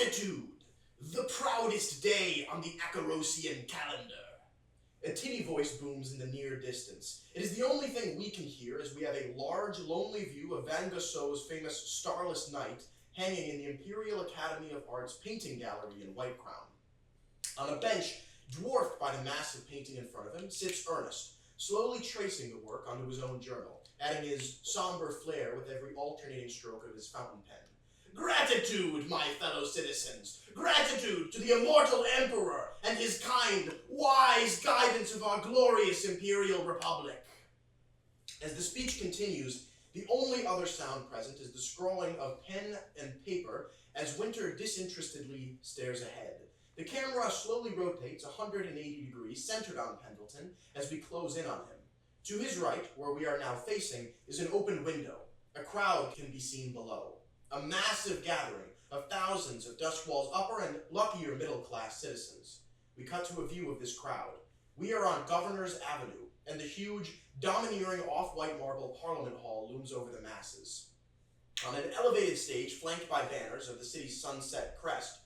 Gratitude, the proudest day on the Acarosian calendar. A tinny voice booms in the near distance. It is the only thing we can hear as we have a large, lonely view of Van Gogh's famous Starless Night hanging in the Imperial Academy of Art's painting gallery in Whitecrown. On a bench, dwarfed by the massive painting in front of him, sits Ernest, slowly tracing the work onto his own journal, adding his somber flair with every alternating stroke of his fountain pen. Gratitude, my fellow citizens! Gratitude to the immortal Emperor and his kind, wise guidance of our glorious Imperial Republic! As the speech continues, the only other sound present is the scrawling of pen and paper as Winter disinterestedly stares ahead. The camera slowly rotates 180 degrees, centered on Pendleton, as we close in on him. To his right, where we are now facing, is an open window. A crowd can be seen below. A massive gathering of thousands of Duskwall's upper and luckier middle-class citizens. We cut to a view of this crowd. We are on Governor's Avenue, and the huge, domineering off-white marble Parliament Hall looms over the masses. On an elevated stage, flanked by banners of the city's sunrise crest,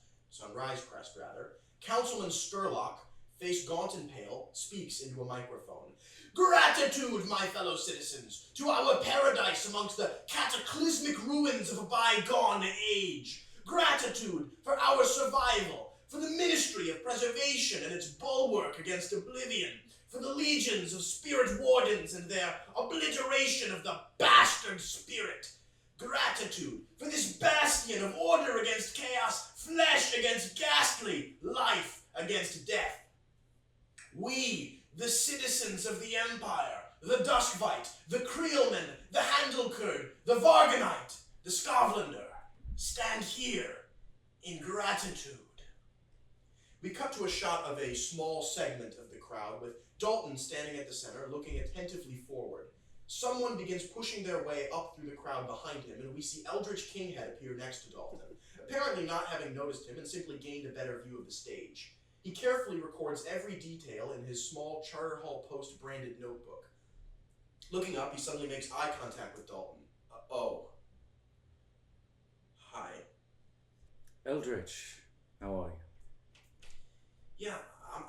Councilman Sturlock, face gaunt and pale, speaks into a microphone. Gratitude, my fellow citizens, to our paradise amongst the cataclysmic ruins of a bygone age. Gratitude for our survival, for the Ministry of Preservation and its bulwark against oblivion, for the legions of spirit wardens and their obliteration of the bastard spirit. Gratitude for this bastion of order against chaos, flesh against ghastly, life against death. We, the citizens of the Empire, the Duskvite, the Creelman, the Handelkurd, the Varganite, the Skavlander, stand here in gratitude. We cut to a shot of a small segment of the crowd with Dalton standing at the center, looking attentively forward. Someone begins pushing their way up through the crowd behind him, and we see Eldritch Kinghead appear next to Dalton, apparently not having noticed him and simply gained a better view of the stage. He carefully records every detail in his small Charterhall Post branded notebook. Looking up, he suddenly makes eye contact with Dalton. Oh. Hi. Eldritch, how are you? Yeah,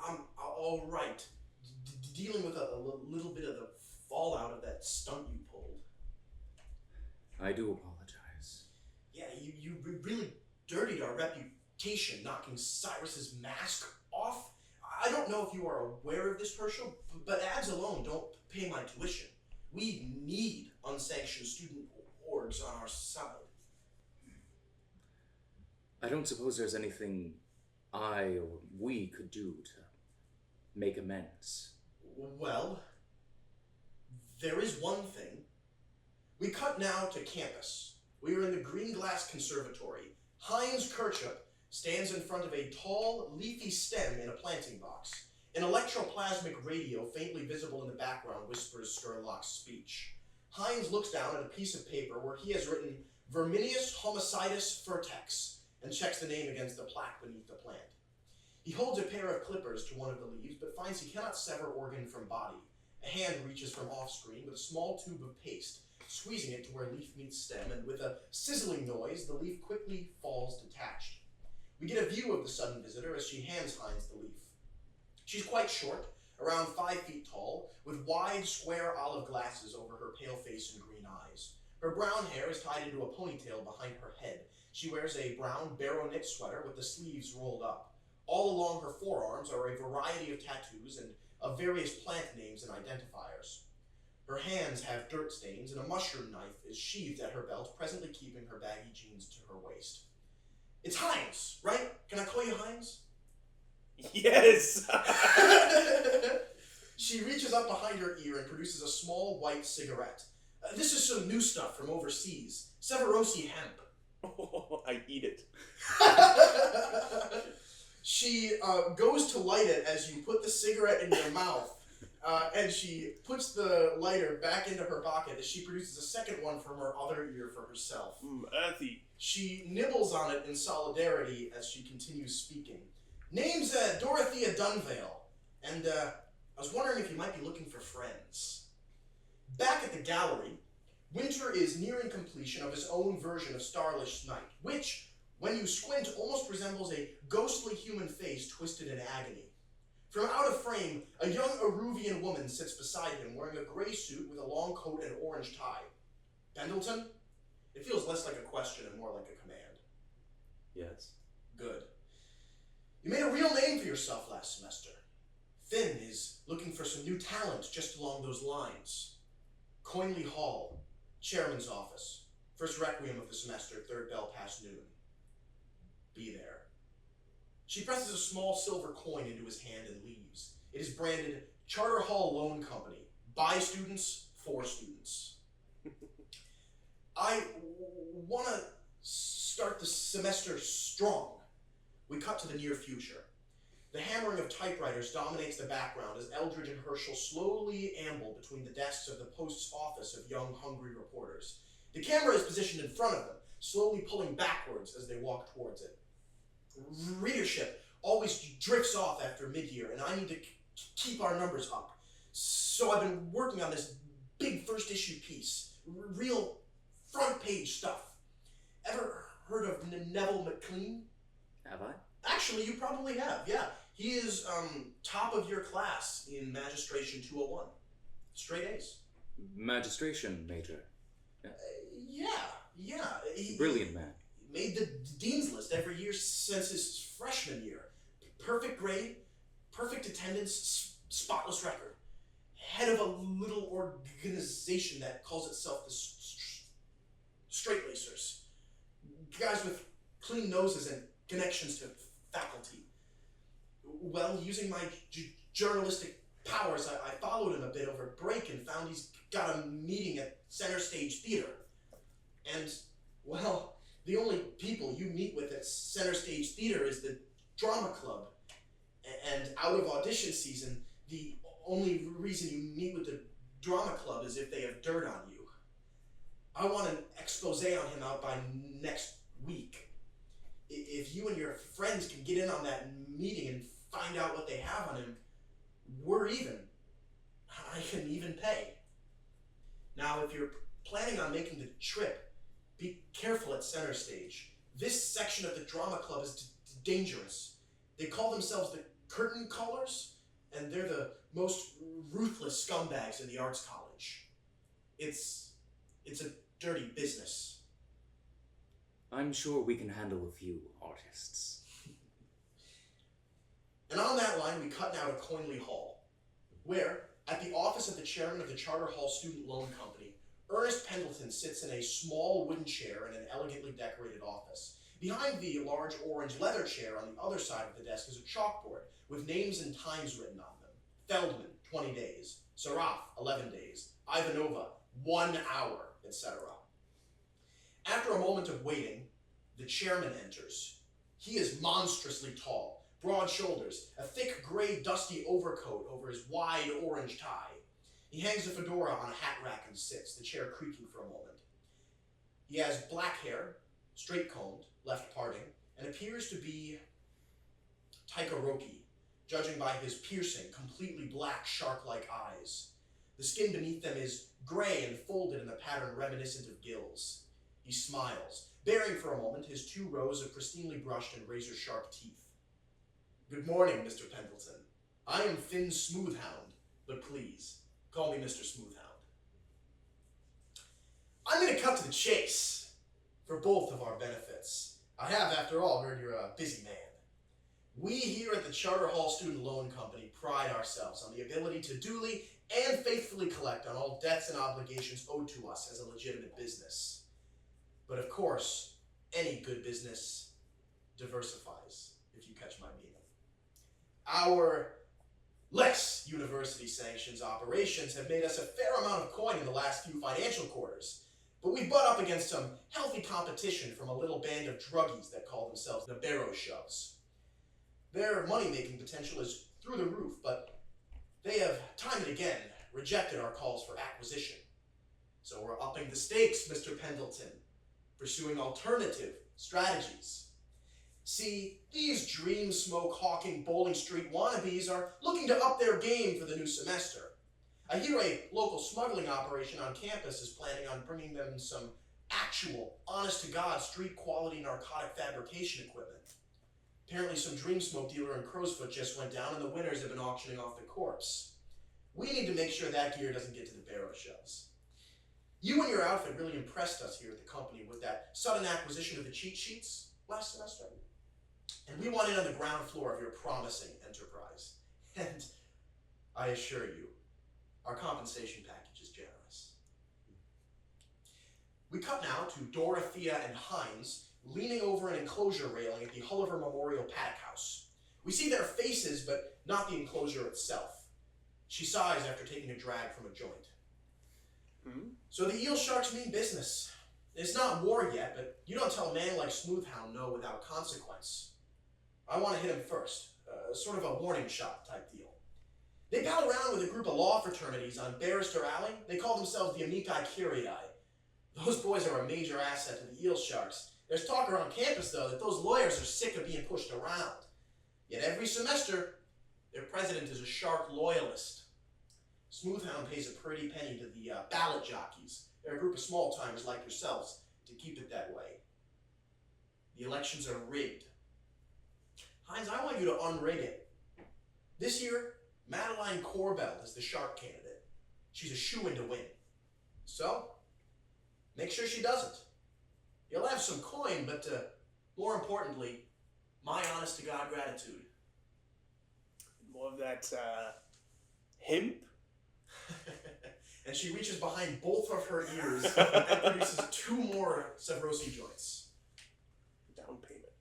I'm all right. Dealing with a little bit of the fallout of that stunt you pulled. I do apologize. Yeah, you really dirtied our reputation, knocking Cyrus's mask off. I don't know if you are aware of this, Herschel, but ads alone don't pay my tuition. We need unsanctioned student orgs on our side. I don't suppose there's anything I or we could do to make amends. Well, there is one thing. We cut now to campus. We are in the Green Glass Conservatory. Heinz Kirchup stands in front of a tall, leafy stem in a planting box. An electroplasmic radio faintly visible in the background whispers Sturlock's speech. Heinz looks down at a piece of paper where he has written Verminius homicidus furtex and checks the name against the plaque beneath the plant. He holds a pair of clippers to one of the leaves, but finds he cannot sever organ from body. A hand reaches from off-screen with a small tube of paste, squeezing it to where leaf meets stem, and with a sizzling noise, the leaf quickly falls detached. We get a view of the sudden visitor as she hands Heinz the leaf. She's quite short, around 5 feet tall, with wide, square olive glasses over her pale face and green eyes. Her brown hair is tied into a ponytail behind her head. She wears a brown barrow knit sweater with the sleeves rolled up. All along her forearms are a variety of tattoos and of various plant names and identifiers. Her hands have dirt stains, and a mushroom knife is sheathed at her belt, presently keeping her baggy jeans to her waist. It's Heinz, right? Can I call you Heinz? Yes! She reaches up behind her ear and produces a small white cigarette. This is some new stuff from overseas. Severosi hemp. Oh, I eat it. She goes to light it as you put the cigarette in your mouth, and she puts the lighter back into her pocket as she produces a second one from her other ear for herself. Earthy. She nibbles on it in solidarity as she continues speaking. Name's Dorothea Dunvale, and I was wondering if you might be looking for friends. Back at the gallery, Winter is nearing completion of his own version of Starless Night, which, when you squint, almost resembles a ghostly human face twisted in agony. From out of frame, a young Aruvian woman sits beside him, wearing a gray suit with a long coat and orange tie. Pendleton? It feels less like a question and more like a command. Yes. Good. You made a real name for yourself last semester. Finn is looking for some new talent just along those lines. Coinley Hall, chairman's office. First requiem of the semester, third bell past noon. Be there. She presses a small silver coin into his hand and leaves. It is branded Charterhall Loan Company. By students, for students. I want to start the semester strong. We cut to the near future. The hammering of typewriters dominates the background as Eldridge and Herschel slowly amble between the desks of the Post's office of young, hungry reporters. The camera is positioned in front of them, slowly pulling backwards as they walk towards it. Readership always drifts off after mid-year, and I need to keep our numbers up. So I've been working on this big first issue piece. Real front page stuff. Ever heard of Neville McLean? Have I? Actually, you probably have, yeah. He is top of your class in Magistration 201. Straight A's. Magistration major. Yeah. Brilliant man. Made the dean's list every year since his freshman year. Perfect grade, perfect attendance, spotless record. Head of a little organization that calls itself the Straightlacers. Guys with clean noses and connections to faculty. Well, using my journalistic powers, I followed him a bit over break and found he's got a meeting at Center Stage Theater. And, well, the only people you meet with at Center Stage Theater is the drama club. And out of audition season, the only reason you meet with the drama club is if they have dirt on you. I want an expose on him out by next week. If you and your friends can get in on that meeting and find out what they have on him, we're even. I can even pay. Now, if you're planning on making the trip, be careful at Center Stage. This section of the drama club is dangerous. They call themselves the Curtain Callers, and they're the most ruthless scumbags in the arts college. It's a dirty business. I'm sure we can handle a few artists. And on that line, we cut now to Coinley Hall, where, at the office of the chairman of the Charterhall Student Loan Company, Ernest Pendleton sits in a small wooden chair in an elegantly decorated office. Behind the large orange leather chair on the other side of the desk is a chalkboard with names and times written on them. Feldman, 20 days. Saraf, 11 days. Ivanova, 1 hour, etc. After a moment of waiting, the chairman enters. He is monstrously tall, broad shoulders, a thick gray dusty overcoat over his wide orange tie. He hangs a fedora on a hat rack and sits, the chair creaking for a moment. He has black hair, straight combed, left parting, and appears to be Taikaroki, judging by his piercing, completely black, shark-like eyes. The skin beneath them is gray and folded in a pattern reminiscent of gills. He smiles, baring for a moment his 2 rows of pristinely brushed and razor-sharp teeth. Good morning, Mr. Pendleton. I am Finn Smoothhound, but please, call me Mr. Smoothhound. I'm going to cut to the chase, for both of our benefits. I have, after all, heard you're a busy man. We here at the Charterhall Student Loan Company pride ourselves on the ability to duly and faithfully collect on all debts and obligations owed to us as a legitimate business. But of course, any good business diversifies, if you catch my meaning. Our less university sanctions operations have made us a fair amount of coin in the last few financial quarters, but we butt up against some healthy competition from a little band of druggies that call themselves the Barrow Shoves. Their money-making potential is through the roof, but they have time and again rejected our calls for acquisition. So we're upping the stakes, Mr. Pendleton, pursuing alternative strategies. See, these dream smoke hawking Bowling Street wannabes are looking to up their game for the new semester. I hear a local smuggling operation on campus is planning on bringing them some Actual, honest-to-God, street-quality narcotic fabrication equipment. Apparently some dream smoke dealer in Crowsfoot just went down and the winners have been auctioning off the corpse. We need to make sure that gear doesn't get to the barrow shelves. You and your outfit really impressed us here at the company with that sudden acquisition of the cheat sheets last semester. And we want in on the ground floor of your promising enterprise. And I assure you, our compensation package is generous. We cut now to Dorothea and Hines leaning over an enclosure railing at the Hulliver Memorial Paddock House. We see their faces, but not the enclosure itself. She sighs after taking a drag from a joint. So the eel sharks mean business. It's not war yet, but you don't tell a man like Smoothhound no without consequence. I want to hit him first, sort of a warning shot type deal. They pal around with a group of law fraternities on Barrister Alley. They call themselves the Amici Curiae. Those boys are a major asset to the eel sharks. There's talk around campus, though, that those lawyers are sick of being pushed around. Yet every semester, their president is a shark loyalist. Smoothhound pays a pretty penny to the ballot jockeys. They're a group of small-timers like yourselves to keep it that way. The elections are rigged. Hines, I want you to unrig it. This year, Madeline Corbell is the shark candidate. She's a shoo-in to win. So, make sure she doesn't. You'll have some coin, but more importantly, my honest-to-God gratitude. More of that, hemp? And she reaches behind both of her ears and produces 2 more Sevrosi joints. Down payment.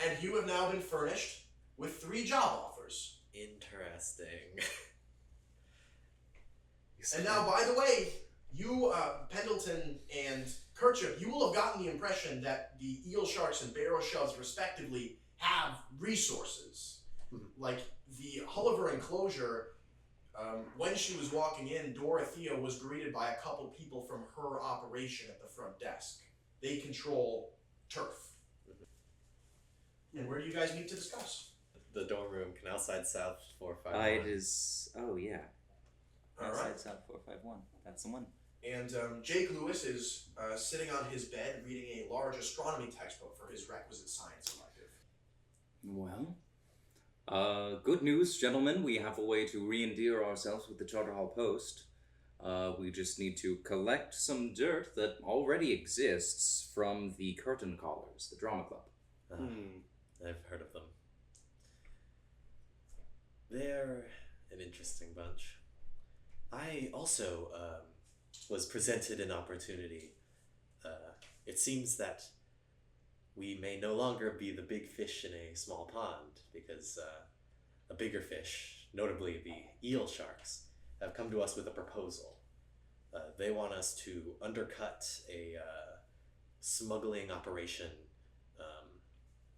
And you have now been furnished with 3 job offers. Interesting. And now, by the way, you, Pendleton and Kirchhoff, you will have gotten the impression that the eel sharks and barrow shoves, respectively, have resources. Like the Hulliver enclosure, when she was walking in, Dorothea was greeted by a couple people from her operation at the front desk. They control turf. And where do you guys meet to discuss? The dorm room, Canal Side South 451. It is. Oh, yeah. All right. Outside South 451. That's the one. And Jake Lewis is sitting on his bed reading a large astronomy textbook for his requisite science elective. Well, good news, gentlemen. We have a way to re-endear ourselves with the Charterhall Post. We just need to collect some dirt that already exists from the Curtain Callers, the drama club. I've heard of them. They're an interesting bunch. I also was presented an opportunity. It seems that we may no longer be the big fish in a small pond because a bigger fish, notably the eel sharks, have come to us with a proposal. They want us to undercut a smuggling operation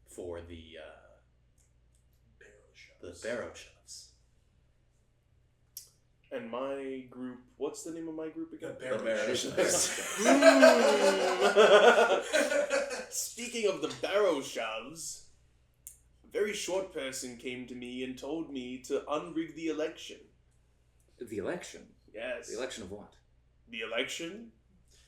for the barrow shoves. And my group, what's the name of my group again? The barrow shoves. Speaking of the barrow shoves, a very short person came to me and told me to unrig the election. The election? Yes. The election of what? The election?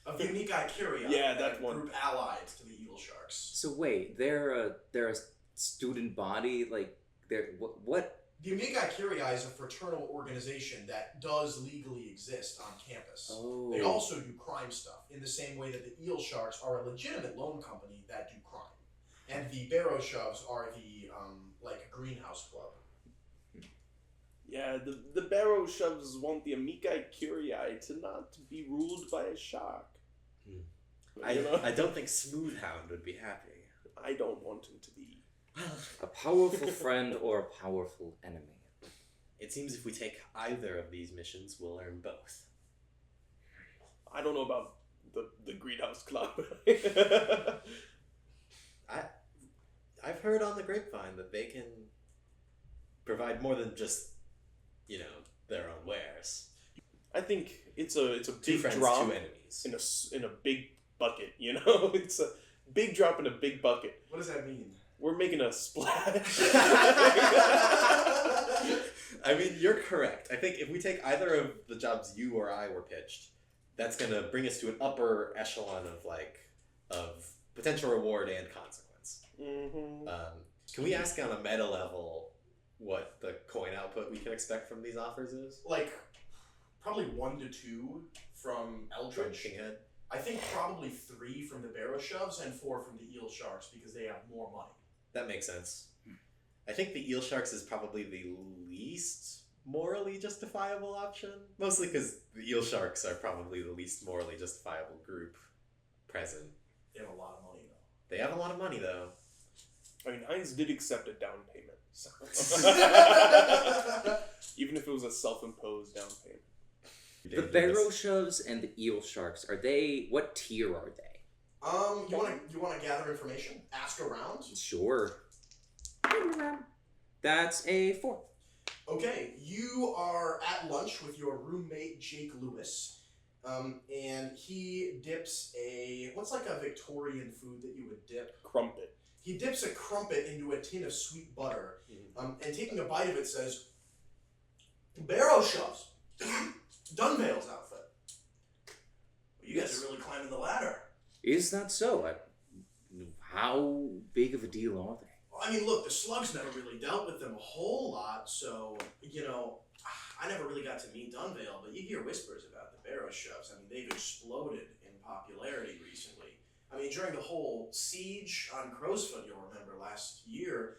Of the Amici Curiae. Yeah, that one. Group allied to the eel sharks. So wait, they're a student body? Like, they're... What? The Amici Curiae is a fraternal organization that does legally exist on campus. Oh. They also do crime stuff in the same way that the eel sharks are a legitimate loan company that do crime. And the barrow shoves are the, like, greenhouse club. Yeah, the barrow shoves want the Amici Curiae to not be ruled by a shark. I don't think Smoothhound would be happy. I don't want him to be. A powerful friend or a powerful enemy? It seems if we take either of these missions, we'll earn both. I don't know about the greenhouse club. I've heard on the grapevine that they can provide more than just, their own wares. I think it's a Two big friends, drop two enemies. in a big bucket. It's a big drop in a big bucket. What does that mean? We're making a splash. I mean, you're correct. I think if we take either of the jobs you or I were pitched, that's gonna bring us to an upper echelon of potential reward and consequence. Mm-hmm. Can we ask on a meta level what the coin output we can expect from these offers is? Like, probably 1 to 2 from Eldritch. From Kinghead? I think probably 3 from the Barrow Shoves and 4 from the Eel Sharks because they have more money. That makes sense. I think the Eel Sharks is probably the least morally justifiable option. Mostly because the Eel Sharks are probably the least morally justifiable group present. They have a lot of money, though. They have a lot of money, though. I mean, Heinz did accept a down payment. So. Even if it was a self-imposed down payment. The Barrow Shoves and the Eel Sharks, what tier are they? You wanna gather information? Ask around? Sure. That's a 4. Okay, you are at lunch with your roommate Jake Lewis, and he dips what's like a Victorian food that you would dip? Crumpet. He dips a crumpet into a tin of sweet butter, and taking a bite of it says, Barrow Shoves, Dunvale's outfit. Well, you guys are really climbing the ladder. Is that so? How big of a deal are they? I mean, look, the slugs never really dealt with them a whole lot, so, I never really got to meet Dunvale, but you hear whispers about the Barrow Shoves. I mean, they've exploded in popularity recently. I mean, during the whole siege on Crowsfoot, you'll remember last year,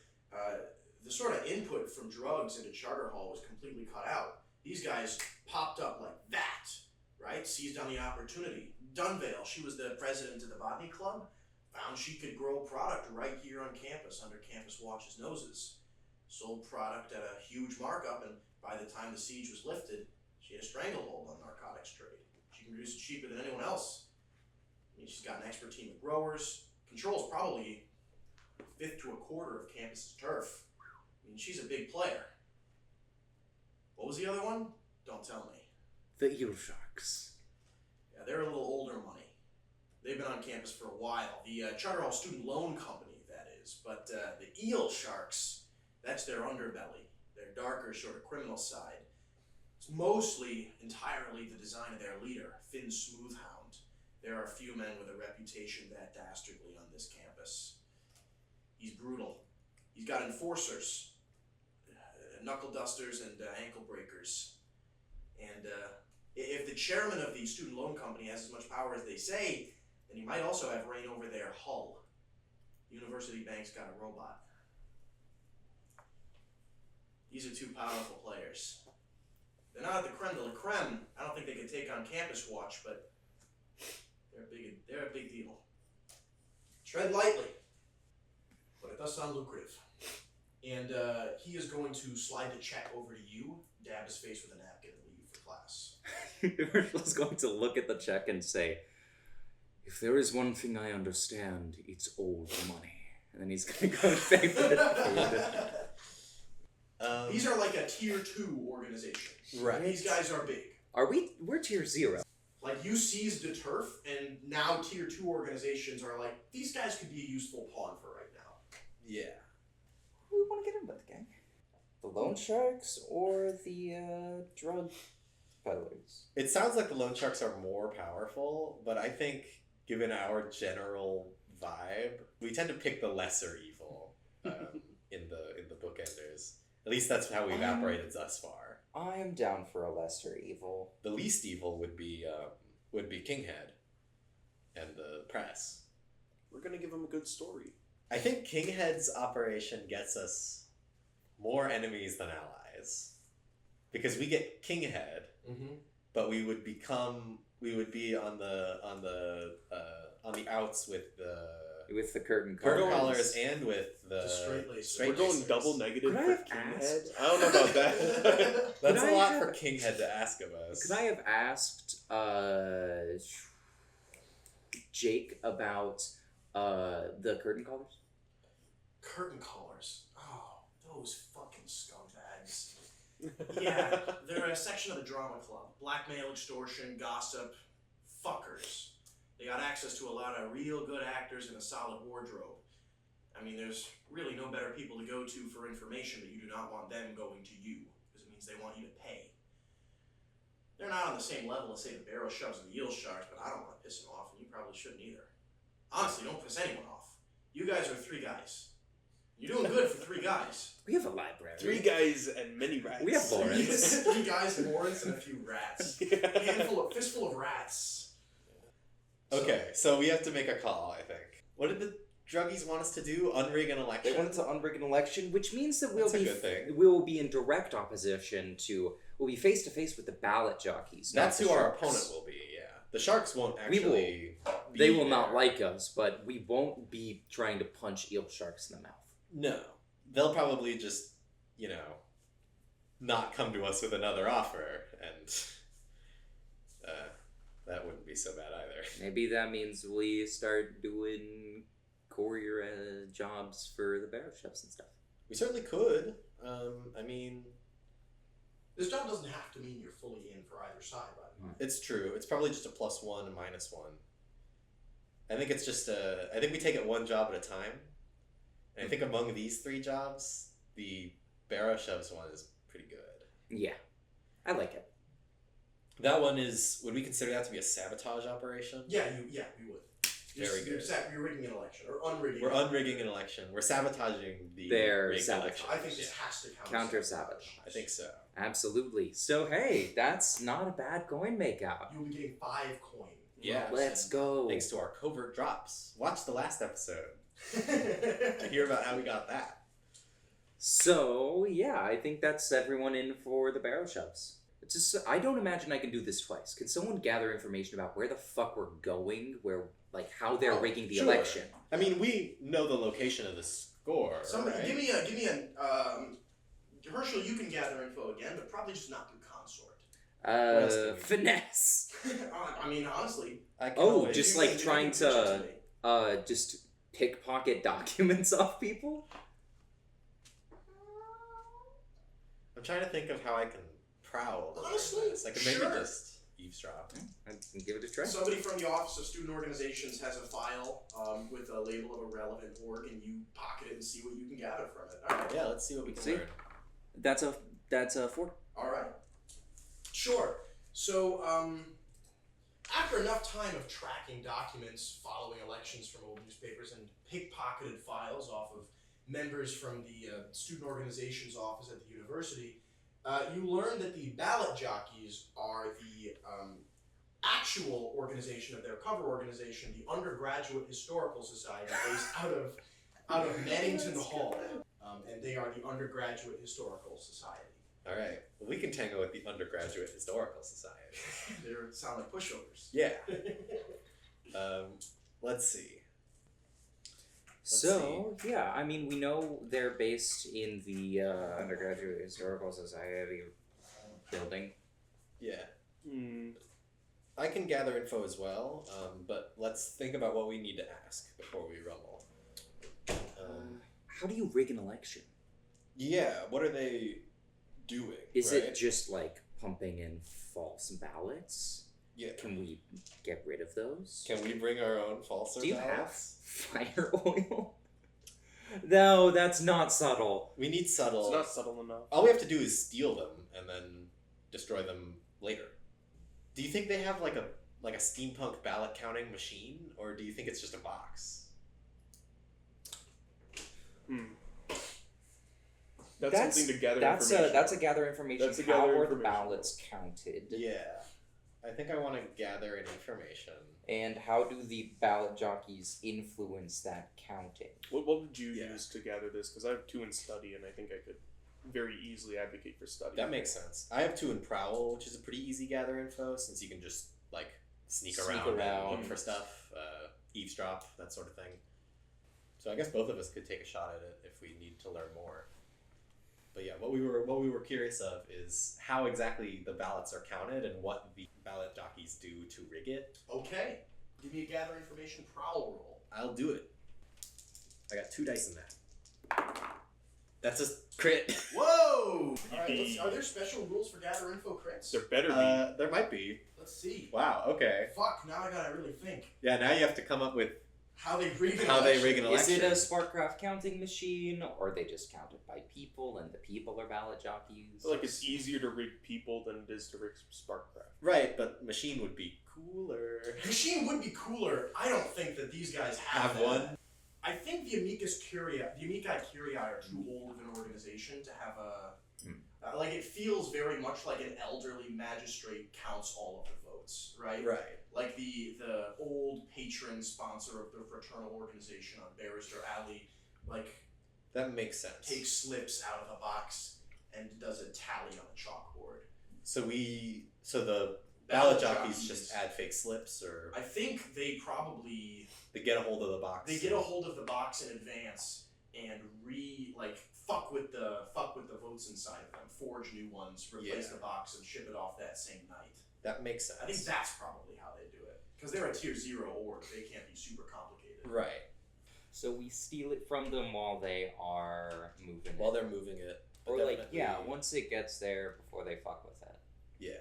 the sort of input from drugs into Charterhall was completely cut out. These guys popped up like that, right? Seized on the opportunity. Dunvale, she was the president of the Botany Club, found she could grow product right here on campus under Campus Watch's noses. Sold product at a huge markup, and by the time the siege was lifted, she had a stranglehold on the narcotics trade. She can produce it cheaper than anyone else. I mean, she's got an expert team of growers, controls probably a fifth to a quarter of campus's turf. I mean, she's a big player. What was the other one? Don't tell me. The Eel Sharks. Yeah, they're a little older money. They've been on campus for a while. The Charterhall Student Loan Company, that is. But the Eel Sharks, that's their underbelly, their darker sort of criminal side. It's mostly, entirely the design of their leader, Finn Smoothhound. There are few men with a reputation that dastardly on this campus. He's brutal. He's got enforcers, knuckle dusters and ankle breakers. And if the chairman of the student loan company has as much power as they say, then he might also have reign over their hull. University Bank's got a robot. These are two powerful players. They're not at the creme de la creme. I don't think they could take on Campus Watch, but they're a big deal. Tread lightly, but it does sound lucrative. And he is going to slide the check over to you, dab his face with a napkin, and leave for class. Ursula's going to look at the check and say, "If there is one thing I understand, it's old money." And then he's going to go and pay for it. These are like a tier 2 organization. Right. These guys are big. We're tier 0. Like, you seized the turf, and now tier 2 organizations are like, these guys could be a useful pawn for right now. Yeah. Who do we want to get in with, gang? The loan sharks or the drug peddlers? It sounds like the loan sharks are more powerful, but I think given our general vibe, we tend to pick the lesser evil in the Bookenders. At least that's how we've operated thus far. I am down for a lesser evil. The least evil would be Kinghead and the press. We're gonna give him a good story. I think Kinghead's operation gets us more enemies than allies, because we get Kinghead, but we would be on the outs with the curtain curtain collars and with the straight-laced. We're going double negative Could I for have Kinghead. asked? I don't know about that. That's Could a I lot have- for Kinghead to ask of us. Could I have asked Jake about the curtain collars? Curtain callers. Oh, those fucking scumbags. Yeah, they're a section of the drama club. Blackmail, extortion, gossip, fuckers. They got access to a lot of real good actors and a solid wardrobe. I mean, there's really no better people to go to for information, but you do not want them going to you, because it means they want you to pay. They're not on the same level as, say, the barrel shoves and the eel sharks, but I don't want to piss them off, and you probably shouldn't either. Honestly, don't piss anyone off. You guys are 3 guys. You're doing good for 3 guys. We have a library. 3 guys and many rats. We have Lawrence. 3 guys, Lawrence, and a few rats. Fistful of rats. Okay, so we have to make a call, I think. What did the druggies want us to do? Unrig an election? They wanted to unrig an election, which means that That's a good thing. we'll be in direct opposition to. We'll be face to face with the ballot jockeys. not That's the who our sharks. opponent will be, yeah. The sharks won't We will- actually be They will not there. like us, but we won't be trying to punch eel sharks in the mouth. No. They'll probably just, not come to us with another offer, and that wouldn't be so bad either. Maybe that means we start doing courier jobs for the barrel chefs and stuff. We certainly could. I mean, This job doesn't have to mean you're fully in for either side, by the way. it's true. It's probably just a +1 and -1. I think it's just I think we take it one job at a time. And I think among these 3 jobs, the barrow shoves one is pretty good. Yeah, I like it. That one is. Would we consider that to be a sabotage operation? Yeah, we would. Very good. You're rigging an election, or unrigging. We're unrigging an election. We're sabotaging the Their rigged sabotage. election. I think this has to count. Counter as sabotage. I think so. Absolutely. So hey, that's not a bad coin makeout. You'll be getting 5 coin. Yeah. Let's go. Thanks to our covert drops. Watch the last episode to hear about how we got that. So yeah, I think that's everyone in for the barrel shoves. It's just I don't imagine I can do this twice. Can someone gather information about where the fuck we're going, how they're Oh, rigging the sure. election? I mean, we know the location of the score. Somebody, right? give me a. Herschel, you can gather info again, but probably just not through consort. else can we do? Finesse. I mean, honestly. I can Oh, always- just you like can trying pitch it to me. just pickpocket documents off people. I'm trying to think of how I can prowl. a little Honestly, bit. I can maybe sure. just eavesdrop. I can give it a try. Somebody from the Office of Student Organizations has a file with a label of a relevant org, and you pocket it and see what you can gather from it. All right. Yeah, let's see what we can See? learn. That's a 4. All right. Sure. So, after enough time of tracking documents following elections from old newspapers and pickpocketed files off of members from the student organization's office at the university, you learn that the ballot jockeys are the actual organization of their cover organization, the Undergraduate Historical Society, based out of Mannington Hall, and they are the Undergraduate Historical Society. All right. Well, we can tango with the Undergraduate Historical Society. They sound like pushovers. Yeah. Let's see. So yeah, I mean we know they're based in the Undergraduate Historical Society building. Yeah. Hmm. I can gather info as well, but let's think about what we need to ask before we rumble. How do you rig an election? Yeah, what are they doing? Is right? it just like pumping in false ballots? Yeah. Can we get rid of those? Can we bring our own falser Do you ballots? have fire oil? No, that's not subtle. We need subtle. It's not subtle enough. All we have to do is steal them and then destroy them later. Do you think they have like a steampunk ballot counting machine, or do you think it's just a box? That's something to gather That's information. a gather information. That's a How gather are the information. ballots counted? Yeah. I think I want to gather in information. And how do the ballot jockeys influence that counting? What would you Yeah. use to gather this? Because I have 2 in study, and I think I could very easily advocate for study. That makes sense. I have 2 in prowl, which is a pretty easy gather info since you can just like sneak around and look for stuff, eavesdrop, that sort of thing. So I guess both of us could take a shot at it if we need to learn more. But yeah, what we were curious of is how exactly the ballots are counted and what the ballot jockeys do to rig it. Okay. Give me a gather information prowl roll. I'll do it. I got 2 dice in that. That's a crit. Whoa! Alright, are there special rules for gather info crits? There better be. There might be. Let's see. Wow. Okay. Fuck, now I gotta really think. Yeah. Now you have to come up with How they rig an How they election. rig an Is election. it a Sparkcraft counting machine, or they just count it by people, and the people are ballot jockeys? I feel like it's easier to rig people than it is to rig Sparkcraft. Right, but machine would be cooler. Machine would be cooler. I don't think that these guys have Have that. one? I think the Amici Curiae are too old of an organization to have a... like, it feels very much like an elderly magistrate counts all of the votes, right? Right. Like the old patron sponsor of the fraternal organization on Barrister Alley, like, That makes sense. takes slips out of a box and does a tally on a chalkboard. So the ballot jockeys just add fake slips, or I think they probably... they get a hold of the box. They get a hold of the box in advance and fuck with the votes inside of them, forge new ones, replace Yeah. the box, and ship it off that same night. That makes sense. I think that's probably how they do it, because they're a tier 0 org. They can't be super complicated. Right. So we steal it from them while they are moving While it. they're moving it. but Or, like, definitely- yeah, once it gets there, before they fuck with it. Yeah.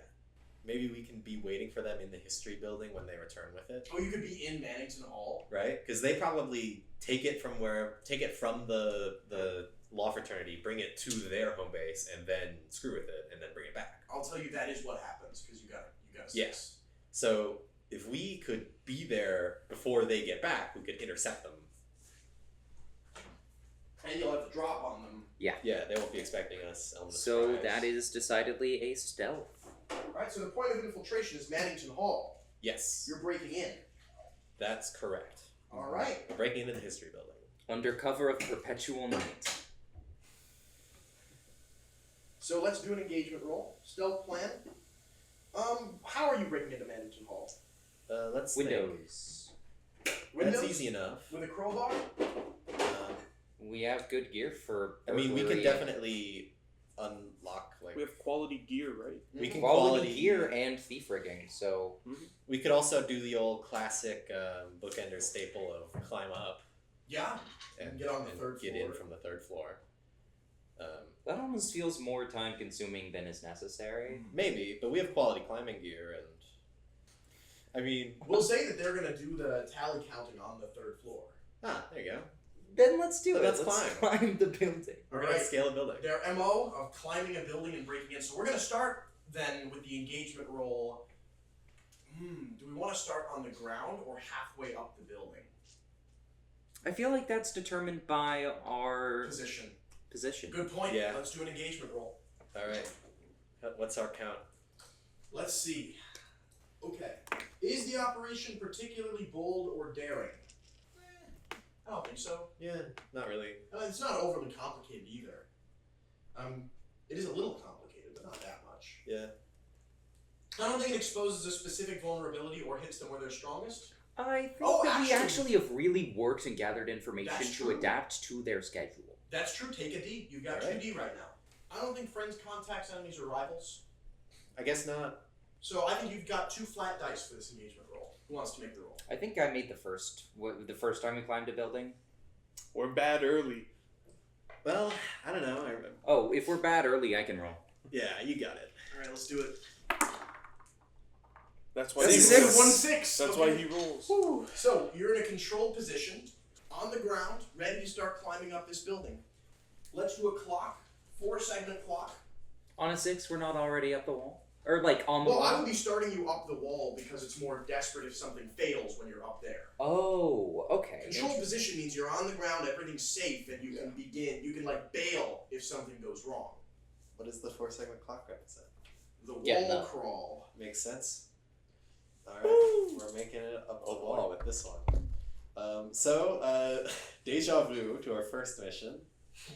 Maybe we can be waiting for them in the history building when they return with it. Oh, you could be in Mannington Hall. Right? Because they probably take it from the law fraternity, bring it to their home base, and then screw with it, and then bring it back. I'll tell you that is what happens, because you got a 6. Yes. So if we could be there before they get back, we could intercept them. And you'll have to drop on them. Yeah, they won't be expecting us on the So surprise. that is decidedly a stealth. Alright, so the point of infiltration is Mannington Hall. Yes, You're breaking in. that's correct. Alright. We're breaking into the history building. Under cover of perpetual night. So let's do an engagement roll. Stealth plan. How are you breaking into Mannington Hall? Let's think. Windows. Windows? That's easy enough. With a crowbar? We have good gear for I mean, we can burglary. definitely unlock, like, We have quality gear, right? we can quality gear and thief rigging, so We could also do the old classic Bookenders staple of climb up Yeah. and Get on the and third get floor. in from the third floor. that almost feels more time consuming than is necessary. Maybe, but we have quality climbing gear, and I mean, We'll say that they're going to do the tally counting on the third floor. there you go. Then let's do So it. let's Let's climb. climb the building. We're gonna scale a building. Their MO of climbing a building and breaking in. So we're going to start then with the engagement roll. Do we want to start on the ground or halfway up the building? I feel like that's determined by our Position. position. Good point. Yeah. Let's do an engagement roll. All right. What's our count? Let's see. Okay. Is the operation particularly bold or daring? I don't think so. Yeah, not really. It's not overly complicated either. It is a little complicated, but not that much. Yeah. I don't think it exposes a specific vulnerability or hits them where they're strongest. I think Oh, that we actually- actually have really worked and gathered information That's to true. adapt to their schedule. That's true. Take a D. You've got Alright. 2D right now. I don't think friends, contacts, enemies, or rivals. I guess not. So I think you've got 2 flat dice for this engagement roll. Who wants to make the roll? I think I made the first time we climbed a building. We're bad early. Well, I don't know. I remember. Oh, if we're bad early, I can roll. Yeah, you got it. All right, let's do it. That's why That's he a rolls. 1-6. That's why he rolls. Whew. So you're in a controlled position, on the ground, ready to start climbing up this building. Let's do a clock, 4-segment clock. On a 6, we're not already up the wall? Or, like, on the Well, I wall? would be starting you up the wall because it's more desperate if something fails when you're up there. Oh, okay. Controlled position means you're on the ground, everything's safe, and you can begin. You can like bail if something goes wrong. What does the 4-segment clock represent? The wall Yeah, no. crawl. Makes sense. All right, we're making it up the wall with this one. Deja vu to our first mission.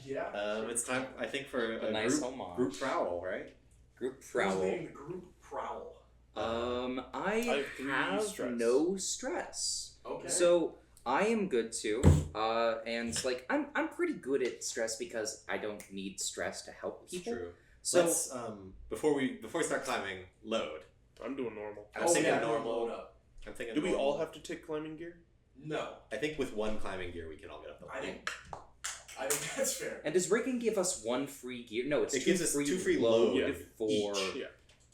Yeah. It's time, I think, for a nice homage. group prowl, right? Group Who's prowl. leading the group prowl? I have 3 have stress. no stress. Okay. So I am good too. And like I'm pretty good at stress because I don't need stress to help It's people. true. So Let's before we start climbing, load. I'm doing normal. I was thinking yeah, normal. load up. I'm thinking. Do we normal. all have to take climbing gear? No, I think with one climbing gear we can all get up the wall. I think that's fair. and does rigging give us 1 free gear? No, it's It 2 gives us free 2 free load load for Each. Yeah.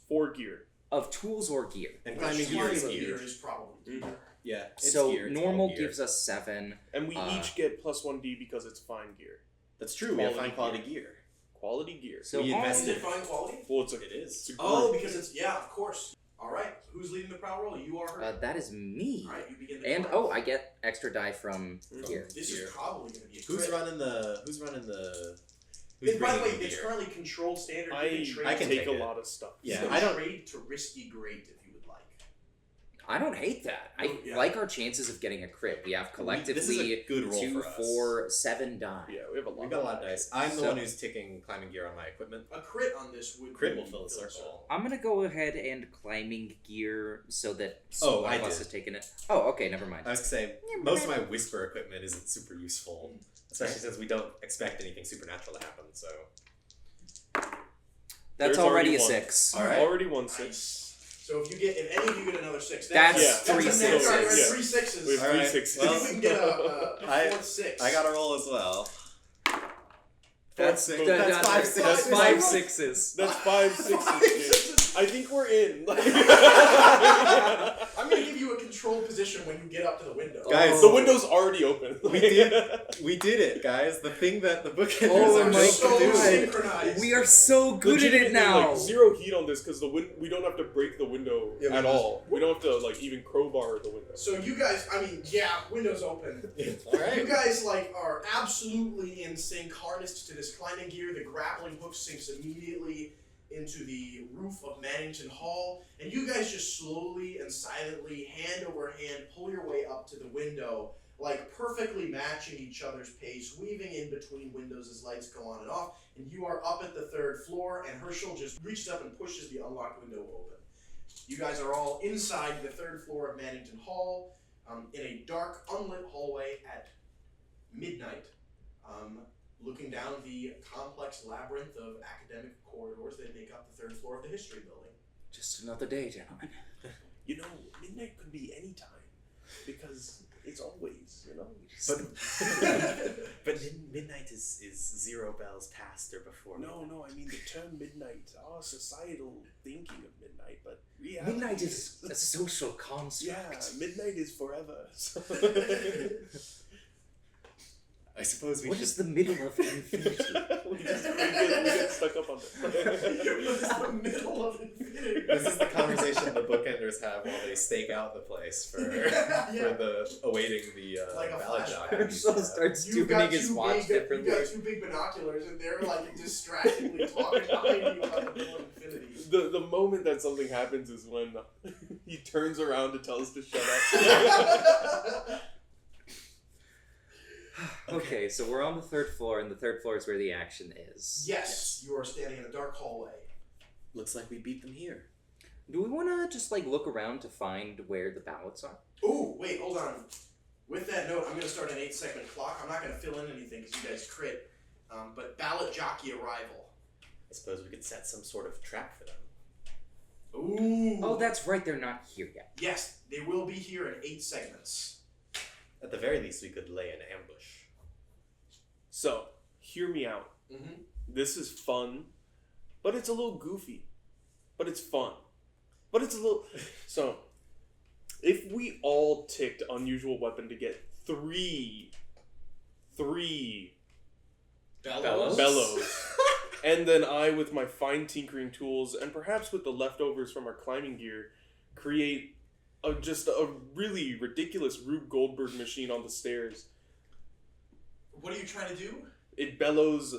4 gear. of tools or gear. And climbing Which gear is climbing gear. is probably gear. Yeah. It's So gear, it's all normal gear. gives us 7. And we each get plus 1d because it's fine gear. That's true. We have fine quality gear. Quality gear. So We on- invested. Is it fine quality? Well, it is. It's a Oh, group. because it's of course. All right. Who's leading the prowl roll? You are her. that is me. All right, you begin the And climb. I get extra die from here. This Here. is probably going to be a Who's crit. running the? Who's And by the bringing way, the it's gear? currently controlled standard. I You can trade. I can take take a it. lot of stuff. Yeah, you I can don't. trade to risky great if you would like. I don't hate that. I Yeah. like our chances of getting a crit. We have collectively This is a good roll 2, for us. 4, 7 die. Yeah, we have a lot. We got a lot of dice. I'm the So- one who's taking climbing gear on my equipment. A crit on this would Crit be will fill the circle. I'm gonna go ahead and climbing gear so that Oh, one I of us did. has taken it. Oh, okay, never mind. I was gonna say most of my whisper equipment isn't super useful, especially since we don't expect anything supernatural to happen. So That's There's already a one. 6. All right. Already 1 6. Nice. So if any of you get another 6, That's Yeah. 3 that's a net. Sorry, we're at sixes. 3 sixes. We have All 3 right. 6s. See if we can get a I- 4th 6. I got to roll as well. That's, That's that- that's 5 that's 6. 5 6s. That's 5 6s. I think we're in. I'm going to give you a controlled position when you get up to the window. Guys, The window's already open. We did it, guys. The thing that the bookenders Oh are my supposed so to do. God. synchronized. We are so good at it Legitimately, now. Like, 0 heat on this because we don't have to break the window Yeah, we at just- all. We don't have to like even crowbar the window. So you guys, window's open. All right. You guys are absolutely in sync, harnessed to this climbing gear. The grappling hook sinks immediately into the roof of Mannington Hall, and you guys just slowly and silently, hand over hand, pull your way up to the window, like perfectly matching each other's pace, weaving in between windows as lights go on and off, and you are up at the 3rd floor, and Herschel just reaches up and pushes the unlocked window open. You guys are all inside the 3rd floor of Mannington Hall, in a dark, unlit hallway at midnight, looking down the complex labyrinth of academic corridors that make up the 3rd floor of the history building. Just another day, gentlemen. You know, midnight could be any time because it's always, you know. But midnight is 0 bells past or before. No, I mean the term midnight, our societal thinking of midnight, but reality Midnight is a social construct. yeah, midnight is forever. I suppose we What should. is the middle of infinity? we get stuck up on it. It was the middle of infinity. This is the conversation the bookenders have while they stake out the place for the awaiting the Like a ballot flashback. documents. Herschel starts You've got tuning his two watch big, differently. You've got 2 big binoculars, and they're like distractingly talking behind you about the middle of infinity. The moment that something happens is when he turns around to tell us to shut up. Okay, so we're on the 3rd floor, and the 3rd floor is where the action is. Yes, you are standing in a dark hallway. Looks like we beat them here. Do we want to just look around to find where the ballots are? Ooh, wait, hold on. With that note, I'm going to start an 8-second clock. I'm not going to fill in anything because you guys crit. But ballot jockey arrival. I suppose we could set some sort of trap for them. Ooh. Oh, that's right. They're not here yet. Yes, they will be here in 8 segments. At the very least, we could lay an ambush. So, hear me out. Mm-hmm. This is fun, but it's a little goofy. But it's fun. But it's a little... So, if we all ticked unusual weapon to get three bellows, and then I, with my fine tinkering tools, and perhaps with the leftovers from our climbing gear, create just a really ridiculous Rube Goldberg machine on the stairs. What are you trying to do? It bellows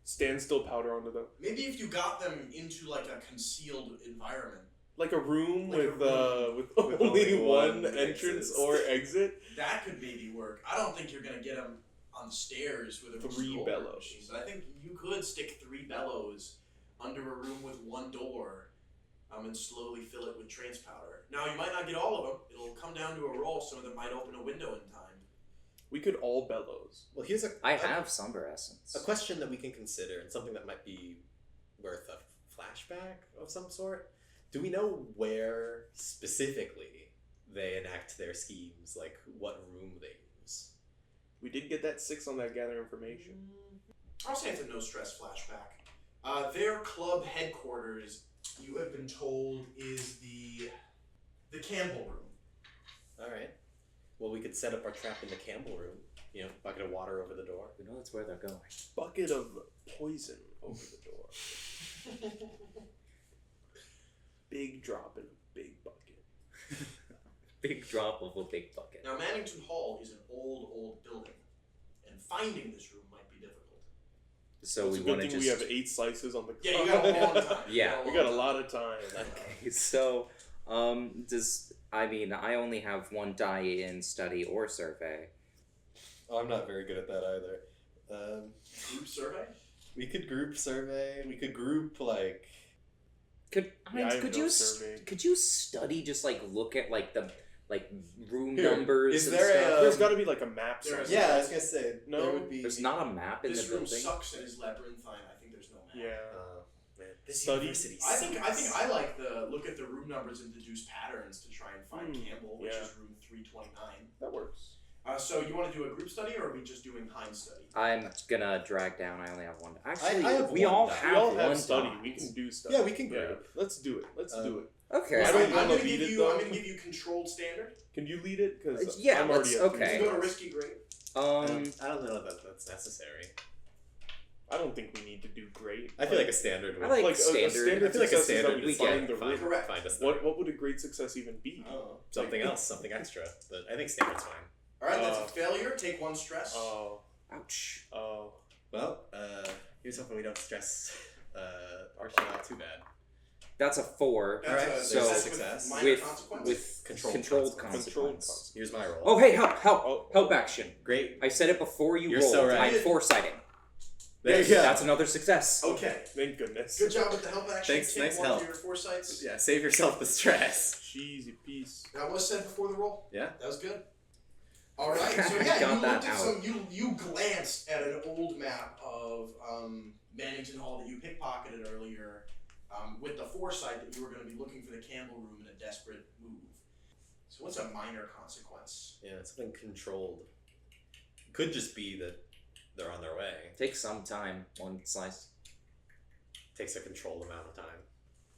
standstill powder onto them. Maybe if you got them into like a concealed environment. Like a room Like a with With only only one one entrance exit. or exit. That could maybe work. I don't think you're going to get them on the stairs with a 3 Goldberg bellows. machine, but I think you could stick 3 bellows under a room with 1 door and slowly fill it with trance powder. Now, you might not get all of them. It'll come down to a roll. Some of them might open a window in time. We could all bellows. Well, here's I have Somber Essence. a question that we can consider, and something that might be worth a flashback of some sort. Do we know where specifically they enact their schemes? Like what room they use? We did get that 6 on that gather information. I'll say it's a no stress flashback. Their club headquarters, you have been told, is the Campbell room. Alright. Well, we could set up our trap in the Campbell room. You know, bucket of water over the door. We know that's where they're going. Bucket of poison over the door. Big drop in a big bucket. Big drop of a big bucket. Now, Mannington Hall is an old building, and finding this room might be difficult. So It's we a good want to thing just... we have 8 slices on the clock. Yeah, you got a long time. Yeah. We got a lot of time. Okay, so, I only have 1 die in study or survey. Oh, I'm not very good at that either. Group survey? We could group survey. We could group, like... Could Yeah, I have no survey. could you study, just like look at like the room Here, numbers is and there a, stuff? There's got to be like a map There somewhere. is. Yeah, I was gonna say, No, there would be... There's not a map in This the room building. sucks and is labyrinthine. I think there's no map. Yeah. Man, this Study. university I think sucks. I like the look at the room numbers and deduce patterns to try and find Campbell, which yeah. is room 329. That works. So you want to do a group study, or are we just doing Heinz study? I'm gonna drag down. I only have 1. Actually, I have we one all die. have We all 1 have study. die. We can do stuff. Yeah, we can group. Yeah. Let's do it. Let's do it. Okay. I don't I'm wanna going to lead give it, you. though. I'm going to give you controlled standard. Can you lead it? Because Yeah, I'm already let's- at okay. You go to risky grade. I don't know that that's necessary. I don't think we need to do great. I feel like a standard would... I like a standard. standard I feel like a success is that standard we would find find the find, room. Correct. find us What would a great success even be? Something else, something extra. But I think standard's fine. All right, that's a failure. Take 1 stress. Oh, Ouch. oh. Well, here's hoping we don't stress Archie out too bad. That's a 4. That's Alright, a so success with minor with consequence. with Controlled controlled consequence. consequence. Here's my roll. Oh hey, help! Oh. Help action! Great. I said it before you You're rolled. so right. I'm foresighting. There you go. That's another success. Okay. Thank goodness. Good job with the help action. Thanks, Take nice 1 help. for your foresights. Yeah, save yourself the stress. Cheesy piece. That was said before the roll. Yeah. That was good. All right. So yeah, Got you that looked at out. some. You glanced at an old map of Mannington Hall that you pickpocketed earlier, with the foresight that you were going to be looking for the Campbell room in a desperate move. So what's a minor consequence? Yeah, something controlled. Could just be that they're on their way. Takes some time. 1 slice. Takes a controlled amount of time.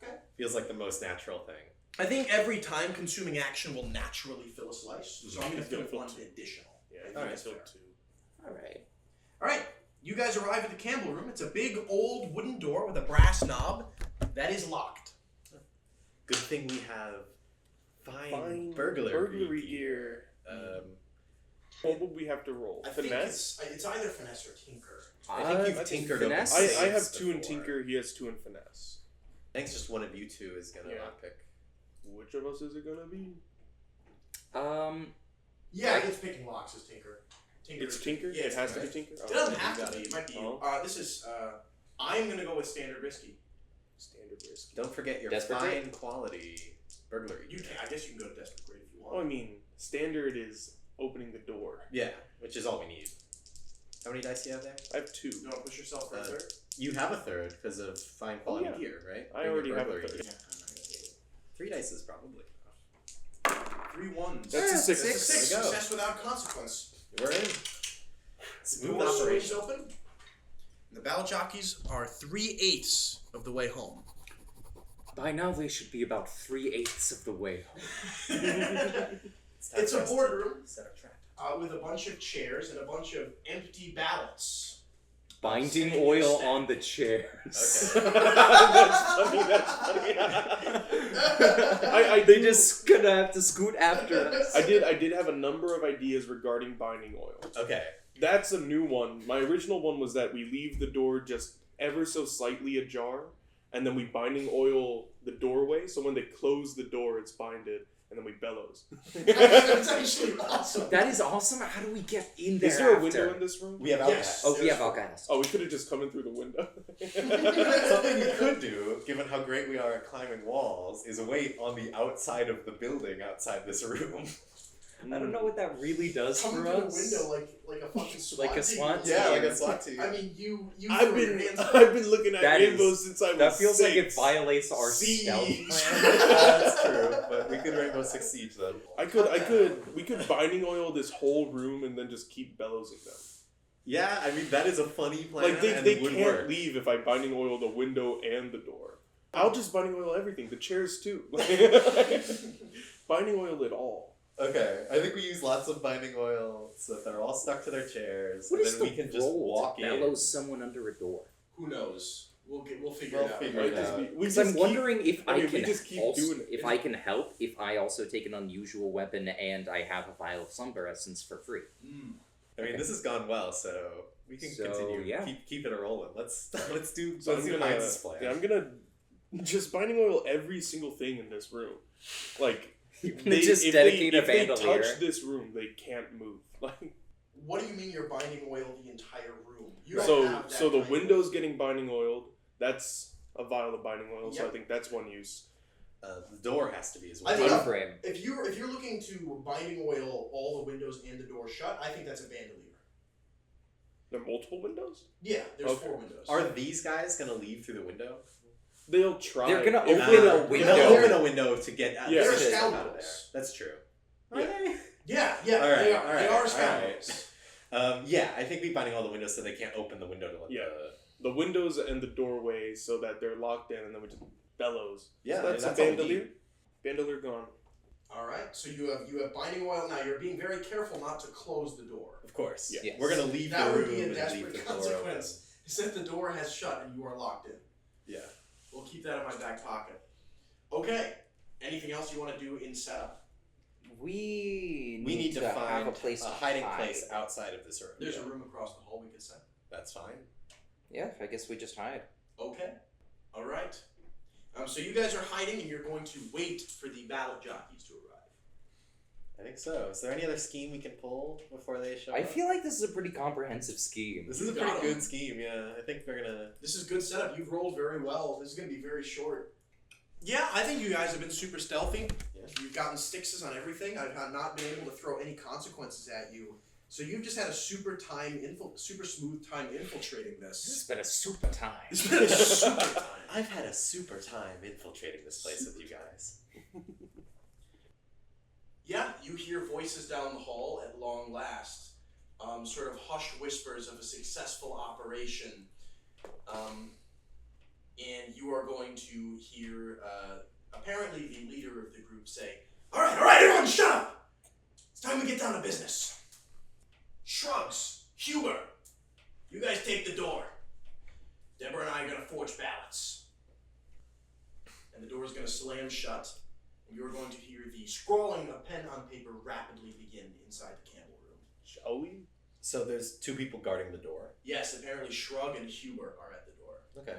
Okay. Feels like the most natural thing. I think every time-consuming action will naturally fill a slice, so I'm going to fill Fill 1 two. additional. Yeah, All you right, can still fair. 2. All right. All right, you guys arrive at the Campbell room. It's a big old wooden door with a brass knob that is locked. Good thing we have fine burglary gear. What would we have to roll? I think Finesse? it's either finesse or tinker. I think you've I think tinkered open finesse- I safes have 2 in before. Tinker, he has 2 in Finesse. I think it's just one of you two is gonna Yeah. lockpick. Which of us is it gonna be? Yeah, it's picking locks as tinker. Tinker. It's Tinker? Yeah, It has to be correct. Tinker? It doesn't have got to be. it. It might be. Oh. This is. I'm gonna go with standard risky. Standard risk. Don't forget your Desperate fine quality burglary. You gear. can. I guess you can go to desperate grade if you Oh, I want. mean, standard is opening the door. Yeah, which is all we need. How many dice do you have there? I have 2. You want to push yourself for a third? You have a third because of fine quality yeah. gear, right? I Being already have a burglary third. gear. Yeah, I'm not gonna do it. 3 dice is probably 3 1s. That's a 6. That's a 6. There we go. Success without consequence. We're in. The Smooth door swings operation. open. And the battle jockeys are 3/8 of the way home. By now they should be about 3/8 of the way home. It's a boardroom Set our trap. with a bunch of chairs and a bunch of empty ballots. Binding Sitting in oil your on the chairs. Okay. That's funny. They just gonna have to scoot after us. I did have a number of ideas regarding binding oil. Okay. That's a new one. My original one was that we leave the door just ever so slightly ajar, and then we binding oil the doorway, so when they close the door, it's binded, and then we bellows. That's actually awesome. That is awesome. How do we get in there? Is there a after? window in this room? We have Yes. Oh, There's- yeah, Valgas. Oh, we could have just come in through the window. Something we could do, given how great we are at climbing walls, is wait on the outside of the building outside this room. I don't know what that really does Come for through the us. window like a fucking SWAT Like a team. SWAT Yeah, team. like a SWAT team. I mean, you I've threw your been hands I've been looking at That rainbows is- since I was That feels like it 6. violates our Siege. stealth plan. That's true, but we could Rainbow Six Siege them. We could binding oil this whole room and then just keep bellowsing them. Yeah, I mean that is a funny plan. Like they and can't would work. leave if I binding oil the window and the door. I'll just binding oil everything, the chairs too. Binding oil it all. Okay, I think we use lots of binding oil so that they're all stuck to their chairs, What and is then the we can just role walk to in. bellows someone under a door? Who knows? We'll figure We'll it out. figure Might it just out. be- we Because just I'm keep- wondering if I I mean, we can just keep also, doing it. if I can help, if I also take an unusual weapon and I have a vial of slumber essence for free. I mean, this has gone well, so we can So, continue. yeah. Keep it a rolling. Let's do. So let's do Heinz's plan. I'm gonna just binding oil every single thing in this room. Like Just dedicate a if they bandolier. touch this room, they can't move. Like What do you mean you're binding oil the entire room? You don't have that so the kind of- windows getting binding oiled. That's a vial of binding oil. So I Yep. think that's one use. The door has to be as I well. think Frame. if you're looking to binding oil all the windows and the door shut, I think that's a bandolier. There are multiple windows. Yeah, there's Okay. 4 windows. Are these guys gonna leave through the window? They'll try. They're gonna If open they're- a They'll window. open a window to get out. Yeah. They're to get out of scoundrels. there. That's true. Yeah. Are they? Yeah, All right, they all are. right, They all are right. scoundrels. Yeah, I think we binding all the windows so they can't open the window to let Yeah. the. The windows and the doorway so that they're locked in, and then we just bellows. Yeah, so that's that's a all we bandolier. need. Bandolier gone. All right, so you have binding oil now. You're being very careful not to close the door. Of course. Yeah. Yes. We're gonna leave That the would room be a and leave desperate the door open. consequence. Since the door has shut and you are locked in. Yeah. We'll keep that in my back pocket. Okay. Anything else you want to do in setup? We We need to have find a place to hiding hide. place outside of this room. There's a room across the hall we could set. That's fine. Yeah, I guess we just hide. Okay. All right. So you guys are hiding and you're going to wait for the battle jockeys to arrive. I think so. Is there any other scheme we can pull before they show I up? feel like this is a pretty comprehensive scheme. This is a You pretty got 'em. good scheme, yeah. I think they're gonna. This is good setup. You've rolled very well. This is going to be very short. Yeah, I think you guys have been super stealthy. Yeah. You've gotten sixes on everything. I've not been able to throw any consequences at you. So you've just had a super smooth time infiltrating This has this. been a super time. It's been a super time. I've had a super time infiltrating this place with you guys. Yeah, you hear voices down the hall at long last. Sort of hushed whispers of a successful operation. And you are going to hear, apparently the leader of the group say, all right, everyone shut up! It's time we get down to business. Shrugs, Huber, you guys take the door. Deborah and I are going to forge ballots. And the door is going to slam shut. And you're going to hear the scrawling of pen on paper rapidly begin inside the Campbell room. Shall we? So there's 2 people guarding the door. Yes, apparently Shrug and Huber are at the door. Okay.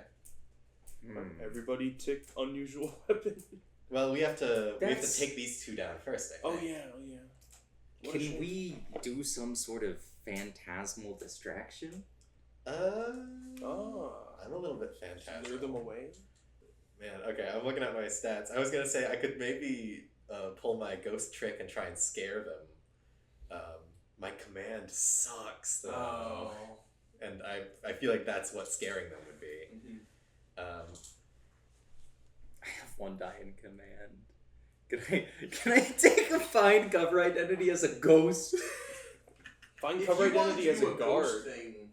Everybody tick unusual weapon. Well, we have to That's- take these 2 down first. I Oh think. yeah. What Can should- we do some sort of phantasmal distraction? Oh. I'm a little bit fantastic. Lure them away. Man, okay, I'm looking at my stats. I was gonna say I could maybe pull my ghost trick and try and scare them. My command sucks though, and I feel like that's what scaring them would be. I have 1 die in command. Can I take a find cover identity as a ghost? Find If cover you wanted identity to as do a ghost guard. thing,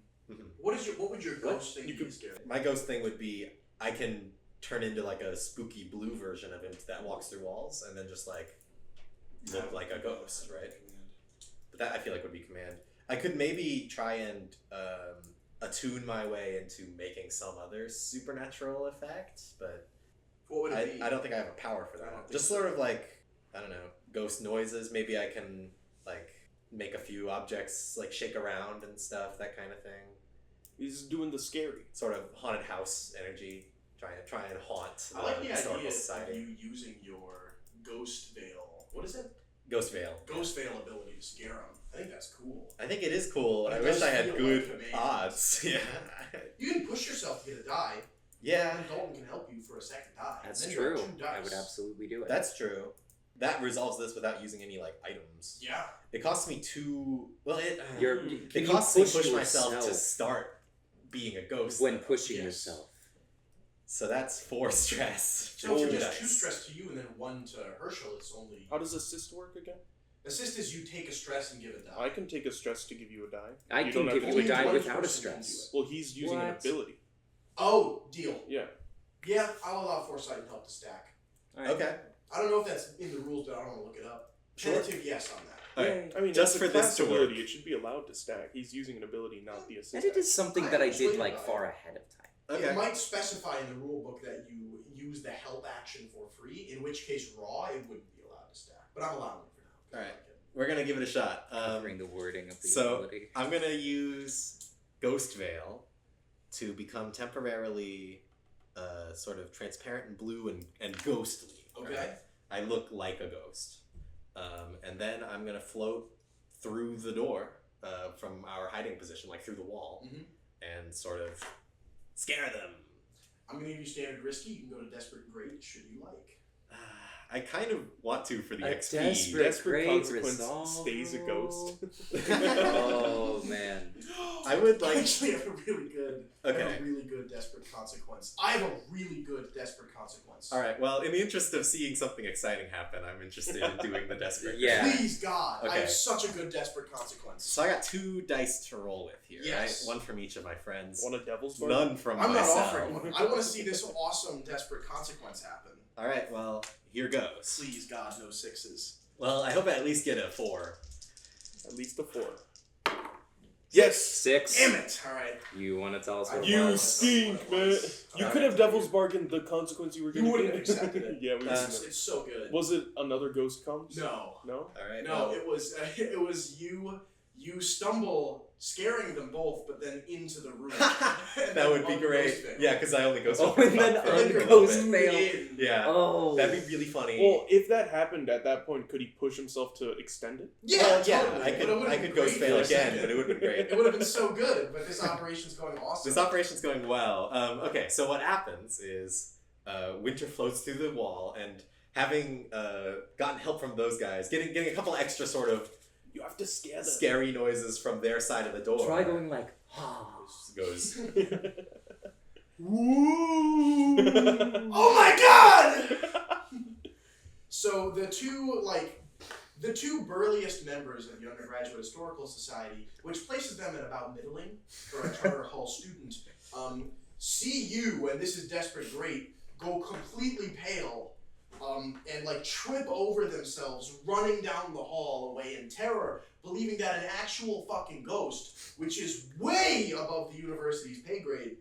what would your ghost thing You be could- scared? My ghost thing would be I can turn into like a spooky blue version of him that walks through walls and then just like look like a ghost, right? But that I feel like would be command. I could maybe try and attune my way into making some other supernatural effect, but What would it be? I don't think I have a power for I don't that. think Just so. sort of like, I don't know, ghost noises. Maybe I can like make a few objects like shake around and stuff, that kind of thing. He's doing the scary. Sort of haunted house energy. Try and haunt I like the historical idea of society. you using your ghost veil. What is it? Ghost veil. Ghost veil ability to scare them. I think that's cool. I think it is cool. But I it wish does I had feel good like command. odds. Yeah. You can push yourself to get a die. Yeah, And Dalton can help you for a second die. That's And then you have true. 2 dice. I would absolutely do it. that's true. That resolves this without using any like items. Yeah. It costs me 2. Well, it Can it you costs me to push push myself to yourself start being a ghost when though. pushing Yes. yourself. So that's 4 stress. So for Two just dice. 2 stress to you and then 1 to Herschel, it's only. How does assist work again? Assist is you take a stress and give a die. I can take a stress to give you a die. I You can don't give have you to a Only die one without a person can stress. do Well, he's using an What? ability. Oh, deal. Yeah. Yeah, I'll allow foresight and help to stack. Alright. Okay. I don't know if that's in the rules, but I don't want to look it up. tentative yes on that. Alright. I mean, Just it's a for this class to work. ability, it should be allowed to stack. He's using an ability, not the assist. And it is something that I did like far ahead of time. Okay. It might specify in the rule book that you use the help action for free, in which case raw, it wouldn't be allowed to stack. But I'm allowing it for now. Alright. We're gonna give it a shot. Covering the wording of the so ability. I'm gonna use Ghost Veil to become temporarily sort of transparent and blue and ghostly. Okay. Right? I look like a ghost. And then I'm gonna float through the door from our hiding position, like through the wall, and sort of scare them. I'm going to give you standard risky. You can go to desperate great should you like. I kind of want to for the A XP. Desperate Great consequence resolve. stays a ghost. Oh man. I would like. I actually have a really good. I have Okay. a really good desperate consequence. I have a really good desperate consequence. All right. Well, in the interest of seeing something exciting happen, I'm interested in doing the desperate. Yeah. Please God, I Okay. have such a good desperate consequence. So I got 2 dice to roll with here, Yes. right? One from each of my friends. Want a devil's bar? None from I'm not myself. offering one. I want to see this awesome desperate consequence happen. All right. Well, here goes. Please God, no 6s. Well, I hope I at least get a 4. At least a 4. Yes! 6. Damn it! All right. You want to tell us what it You was? stink, man. You could have devil's bargained the consequence you were You going to wouldn't have accepted it. Yeah, we wouldn't have. It's so good. Was it another ghost comes? No. No? All right. No, well, it was you. You stumble, scaring them both, but then into the room. And that then would be on great. ghost veil. Yeah, because I only go. Oh, and then And then you're ghost open veil. in. Yeah. Oh. That'd be really funny. Well, if that happened at that point, could he push himself to extend it? Yeah, Well, yeah, totally. I But it would've could been ghost great fail for a again, second. but it would have been great. It would have been so good, but this operation's going awesome. This operation's going well. Okay, so what happens is Winter floats through the wall, and having gotten help from those guys, getting a couple extra sort of You have to scare them. scary noises from their side of the door. Try going like, ah. Goes. Oh my God! So the two burliest members of the Undergraduate Historical Society, which places them at about middling for a charterhall student, see you, and this is desperate great, go completely pale, and like trip over themselves, running down the hall away in terror, believing that an actual fucking ghost, which is way above the university's pay grade,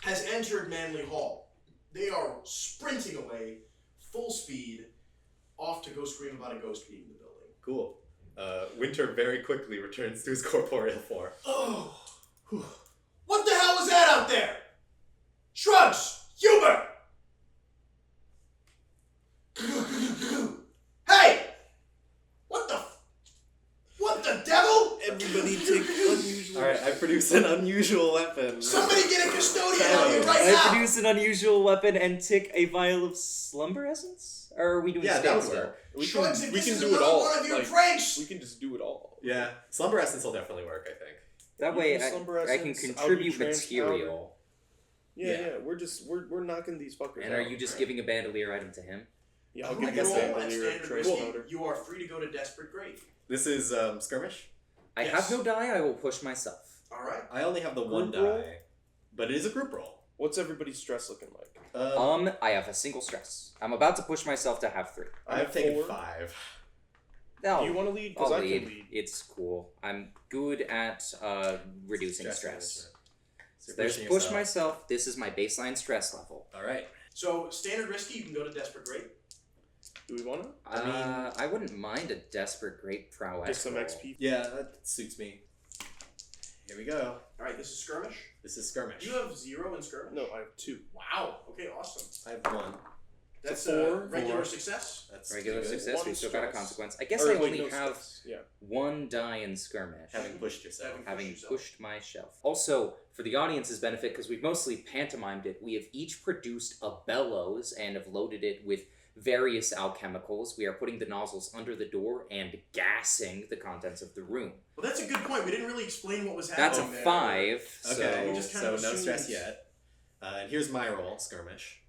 has entered Manly Hall. They are sprinting away, full speed, off to go scream about a ghost being in the building. Cool. Winter very quickly returns to his corporeal form. Oh, what the hell was that out there? Shrugs, Huber! Hey! What the devil? Everybody take unusual. All right, I produce an unusual weapon. Somebody get a custodian out here right I now! produce an unusual weapon and tick a vial of slumber essence? Or are we doing Yeah, that would stancer? work. We Shrugs, can, if we this can is do it another all. one of your Like, pranks! we can just do it all. Yeah, slumber essence will definitely work, I think. That way Use slumber I can essence, contribute outreach material. Yeah. We're knocking these fuckers And out. are you just giving a bandolier item to him? Yeah, I'll Who give I you guess a so. roll at bandolier standard trace risky, powder. you are free to go to desperate grade. This is skirmish. I Yes. have no die, I will push myself. Alright. I only have the one Group roll? die, but it is a group roll. What's everybody's stress looking like? I have a single stress. I'm about to push myself to have 3. I've taken 4. 5. No, Do you want to lead? Because I'll I lead. can lead. It's cool. I'm good at reducing stress. management. So you're there's pushing push yourself. myself. This is my baseline stress level. All right. So, standard risky, you can go to desperate grade. Do we want to? I mean- I wouldn't mind a desperate great prowess. Just some roll. XP. Yeah, that suits me. Here we go. Alright, this is skirmish. This is skirmish. You have 0 in skirmish? No, I have 2. Wow. Okay, awesome. I have 1. That's a 4, a regular 4. success. That's Regular good. success. One We still got a stress. consequence. I guess Or, I wait, only no have stress. Yeah. 1 die in skirmish. Having pushed yourself. Having yourself. pushed my shelf. Also, for the audience's benefit, because we've mostly pantomimed it, we have each produced a bellows and have loaded it with various alchemicals. We are putting the nozzles under the door and gassing the contents of the room. Well, that's a good point. We didn't really explain what was happening That's a there. 5. Okay, We So just kind so of no assumed- stress yet. And here's my roll, skirmish.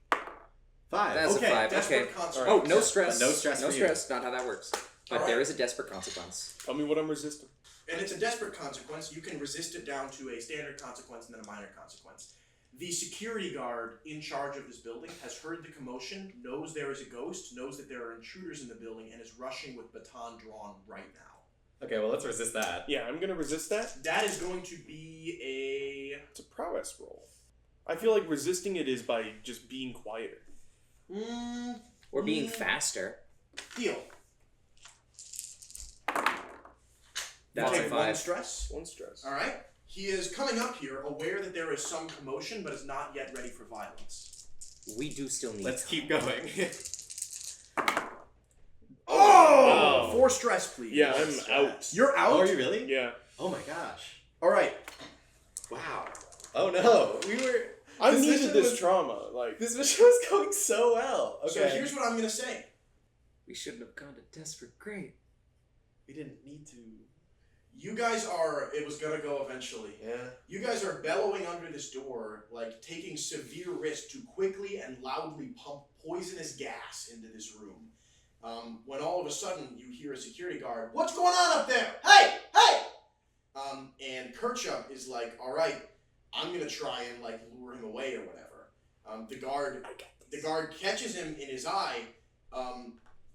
5. That's Okay, a 5. desperate Okay. consequence. Oh, no Yeah, stress. no stress No for you. stress. Not how that works. But Alright. there is a desperate consequence. Tell me what I'm resisting. And it's a desperate consequence. You can resist it down to a standard consequence and then a minor consequence. The security guard in charge of this building has heard the commotion, knows there is a ghost, knows that there are intruders in the building, and is rushing with baton drawn right now. Okay, well, let's resist that. Yeah, I'm gonna resist that. That is going to be It's a prowess roll. I feel like resisting it is by just being quieter. Or being faster. Deal. That's Okay, a 5. one stress. 1 stress. Alright. He is coming up here, aware that there is some commotion, but is not yet ready for violence. We do still need Let's time. keep going. Oh! Wow. 4 stress, please. Yeah, I'm out. You're out? Oh, are you really? Yeah. Oh my gosh. Alright. Wow. Oh no. We were... I This needed mission this was- trauma. Like, This mission was going so well. Okay. So here's what I'm going to say. We shouldn't have gone to desperate grade. We didn't need to... You guys are, it was gonna go eventually. Yeah. You guys are bellowing under this door, like taking severe risk to quickly and loudly pump poisonous gas into this room. When all of a sudden you hear a security guard, "What's going on up there? Hey! Hey!" And Kirchup is like, "Alright, I'm gonna try and like lure him away or whatever." The guard catches him in his eye,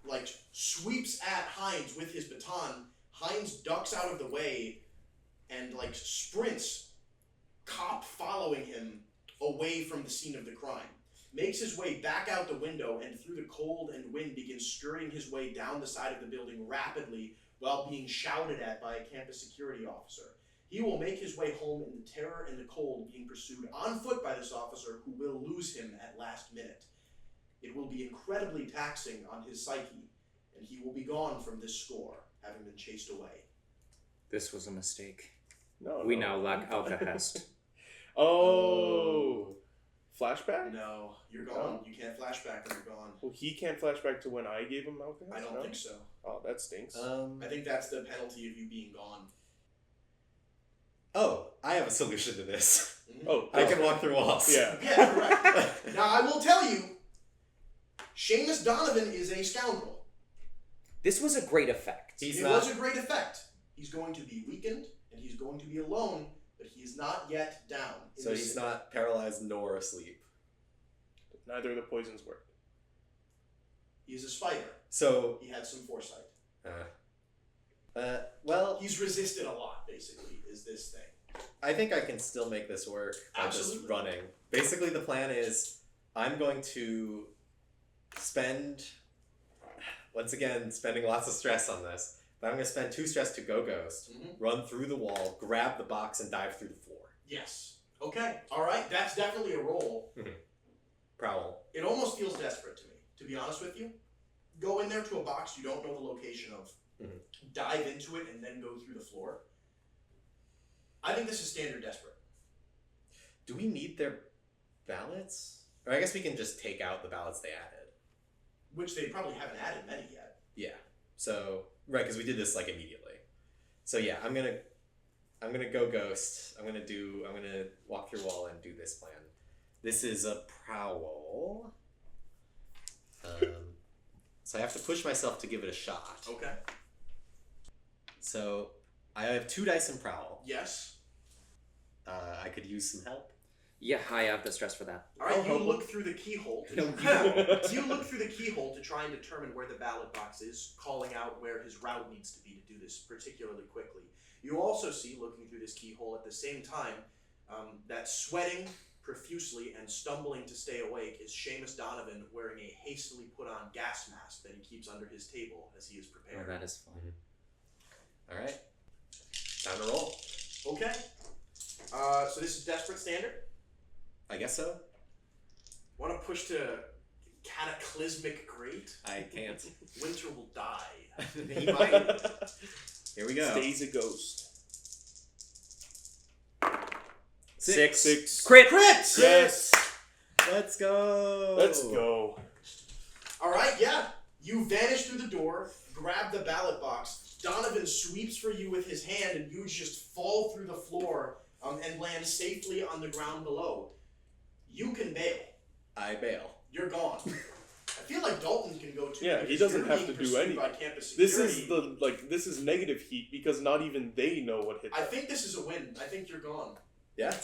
like sweeps at Hines with his baton. Hines ducks out of the way and like sprints, cop following him away from the scene of the crime. Makes his way back out the window and through the cold and wind begins scurrying his way down the side of the building rapidly while being shouted at by a campus security officer. He will make his way home in the terror and the cold, being pursued on foot by this officer who will lose him at last minute. It will be incredibly taxing on his psyche, and he will be gone from this score, having been chased away. This was a mistake. no. We now lack Alcahest. Oh. Flashback? No, you're gone. You can't flashback when you're gone. Well, he can't flashback to when I gave him alcohol? I don't think so. Oh, that stinks. I think that's the penalty of you being gone. Oh, I have a solution to this. Oh, I can walk through walls. Yeah. Yeah, correct. Now, I will tell you, Seamus Donovan is a scoundrel. This was a great effect. It was a great effect. He's going to be weakened, and he's going to be alone, but he is not yet down. So he's not paralyzed nor asleep. Neither of the poisons worked. He's a spider. So, He had some foresight. well, He's resisted a lot, basically, is this thing. I think I can still make this work by just Absolutely. running. Basically, the plan is I'm going to spend, once again, spending lots of stress on this, but I'm going to spend 2 stress to go ghost, run through the wall, grab the box, and dive through the floor. Yes. Okay. All right. That's definitely a roll. Prowl. It almost feels desperate to me, to be honest with you. Go in there to a box you don't know the location of, dive into it, and then go through the floor. I think this is standard desperate. Do we need their ballots? Or I guess we can just take out the ballots they added. Which they probably haven't added many yet. Yeah. So, right, because we did this like immediately. So yeah, I'm gonna go ghost. I'm gonna walk through wall and do this plan. This is a prowl. So I have to push myself to give it a shot. Okay. So I have 2 dice in prowl. Yes. I could use some help. Yeah, I have the stress for that. All right, Oh, you help. look through the keyhole. No, You look through the keyhole to try and determine where the ballot box is, calling out where his route needs to be to do this particularly quickly. You also see, looking through this keyhole at the same time, that sweating profusely and stumbling to stay awake is Seamus Donovan wearing a hastily put on gas mask that he keeps under his table as he is Oh, prepared. that is fun. Alright. Time to roll. Okay. So this is desperate standard. I guess so. Want to push to cataclysmic great? I can't. Winter will die. He might. Here we go. Stays a ghost. 6. Crit! Crit! Yes! Let's go. Let's go. All right, yeah. You vanish through the door, grab the ballot box. Donovan sweeps for you with his hand, and you just fall through the floor and land safely on the ground below. You can bail. I bail. You're gone. I feel like Dalton can go too. Yeah, he because doesn't you're have being to do pursued anything. by campus This security. is this is negative heat because not even they know what hit I them. think this is a win. I think you're gone. Yeah.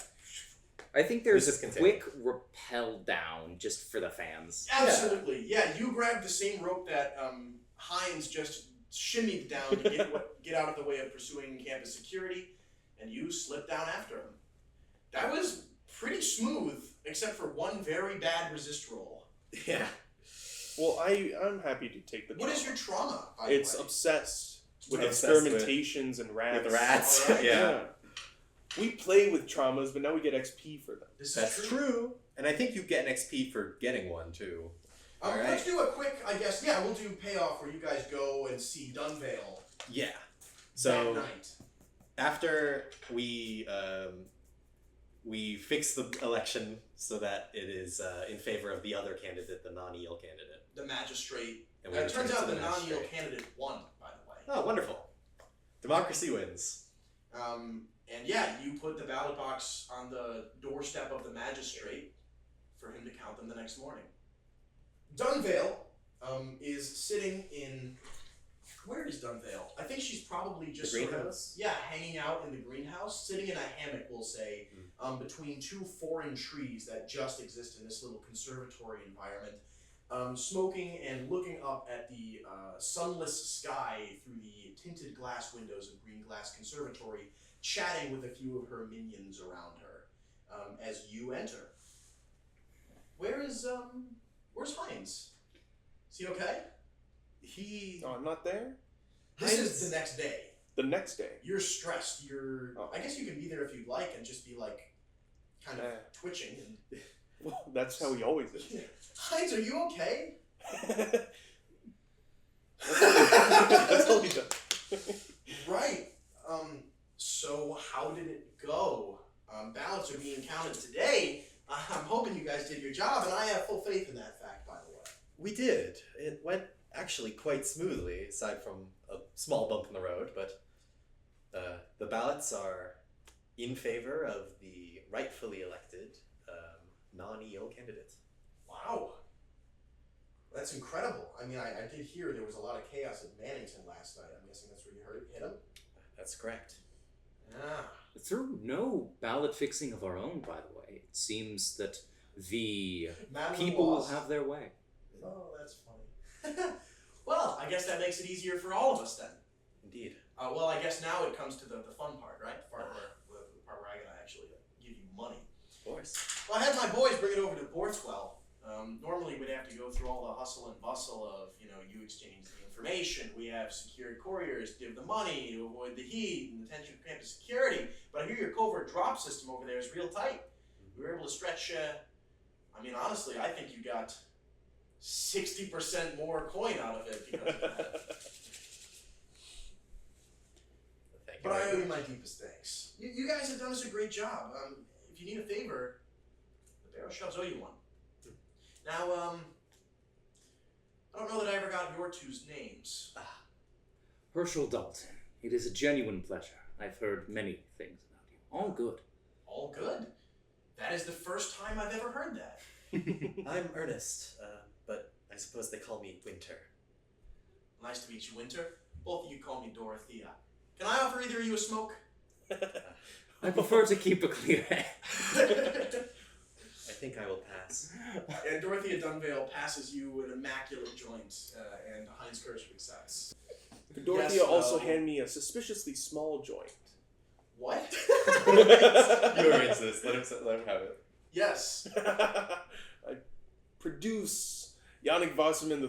I think there's This is a contained. quick rappel down just for the fans. Absolutely. Yeah, you grabbed the same rope that Hines just shimmied down to get out of the way of pursuing campus security, and you slipped down after him. That was pretty smooth, except for one very bad resist roll. Yeah. Well, I'm happy to take the What trauma. is your trauma, by It's the way? obsessed with Obsessed experimentations and rats. With rats. All right. Yeah. We play with traumas, but now we get XP for them. This That's is true. And I think you get an XP for getting one, too. Alright. Let's do a quick, I guess, we'll do payoff where you guys go and see Dunvale Yeah. that So night. after we fix the election so that it is in favor of the other candidate, the non-eel candidate. The magistrate. And we It return turns to out the the non-eel magistrate. candidate won, by the way. Oh, wonderful. Democracy wins. And yeah, you put the ballot box on the doorstep of the magistrate for him to count them the next morning. Dunvale is sitting in. Where is Dunvale? I think she's probably just The sort of, greenhouse? yeah, hanging out in the greenhouse, sitting in a hammock, we'll say, between two foreign trees that just exist in this little conservatory environment, smoking and looking up at the sunless sky through the tinted glass windows of Green Glass Conservatory, chatting with a few of her minions around her as you enter. Where's Hines? Is he okay? Oh, I'm not there? This Hines- is the next day. The next day. You're stressed. You're. Oh. I guess you can be there if you'd like and just be like, kind of Eh. twitching. And Well, that's how he always is. Hines, are you okay? That's all he does. Right. So how did it go? Ballots are being counted today. I'm hoping you guys did your job, and I have full faith in that fact, by the way. We did. It went actually quite smoothly, aside from a small bump in the road, but the ballots are in favor of the rightfully elected non-EO candidate. Wow. That's incredible. I mean, I did hear there was a lot of chaos at Mannington last night. I'm guessing that's where you heard it hit him? That's correct. Ah. Through no ballot fixing of our own, by the way, it seems that the Madeline people will lost. have their way. Oh, that's funny. Well, I guess that makes it easier for all of us then. Indeed. Well, I guess now it comes to the fun part, right? The part where I gotta actually give you money. Of course. Well, I had my boys bring it over to Borthwell. Normally we'd have to go through all the hustle and bustle of, you exchange the information. We have secured couriers, give the money to avoid the heat and the tension of campus security. But I hear your covert drop system over there is real tight. We were able to stretch, honestly, I think you got 60% more coin out of it because of that. Thank you. But I very owe you much. my deepest thanks. You guys have done us a great job. If you need a favor, the Barrel Shoves owe you one. Now, I don't know that I ever got your two's names. Herschel Dalton, it is a genuine pleasure. I've heard many things about you. All good. All good. That is the first time I've ever heard that. I'm Ernest, but I suppose they call me Winter. Nice to meet you, Winter. Both of you call me Dorothea. Can I offer either of you a smoke? I prefer to keep a clear head. I think I will pass. And Dorothea Dunvale passes you an immaculate joint, and Heinz Kirsch accepts. Could Dorothea Yes, also no. hand me a suspiciously small joint? What? You arrange this. Let him have it. Yes. I produce Yannick Wasserman the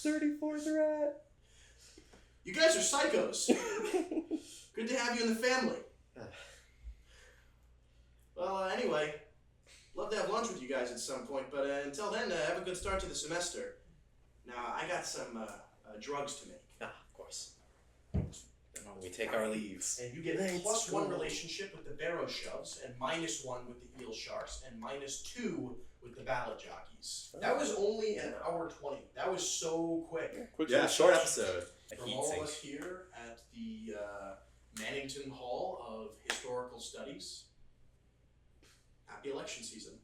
34th rat. You guys are psychos. Good to have you in the family. Well, anyway, love to have lunch with you guys at some point, but until then, have a good start to the semester. Now, I got some drugs to make. Of course. We take our leaves. And you get Let's +1 go. relationship with the Barrow Shoves, and -1 with the Eel Sharks, and -2 with the Ballad Jockeys. That was only an hour 20. That was so quick. Quick Yeah, little short touch. episode. A From heat all of sink. us here at the Mannington Hall of Historical Studies, happy election season.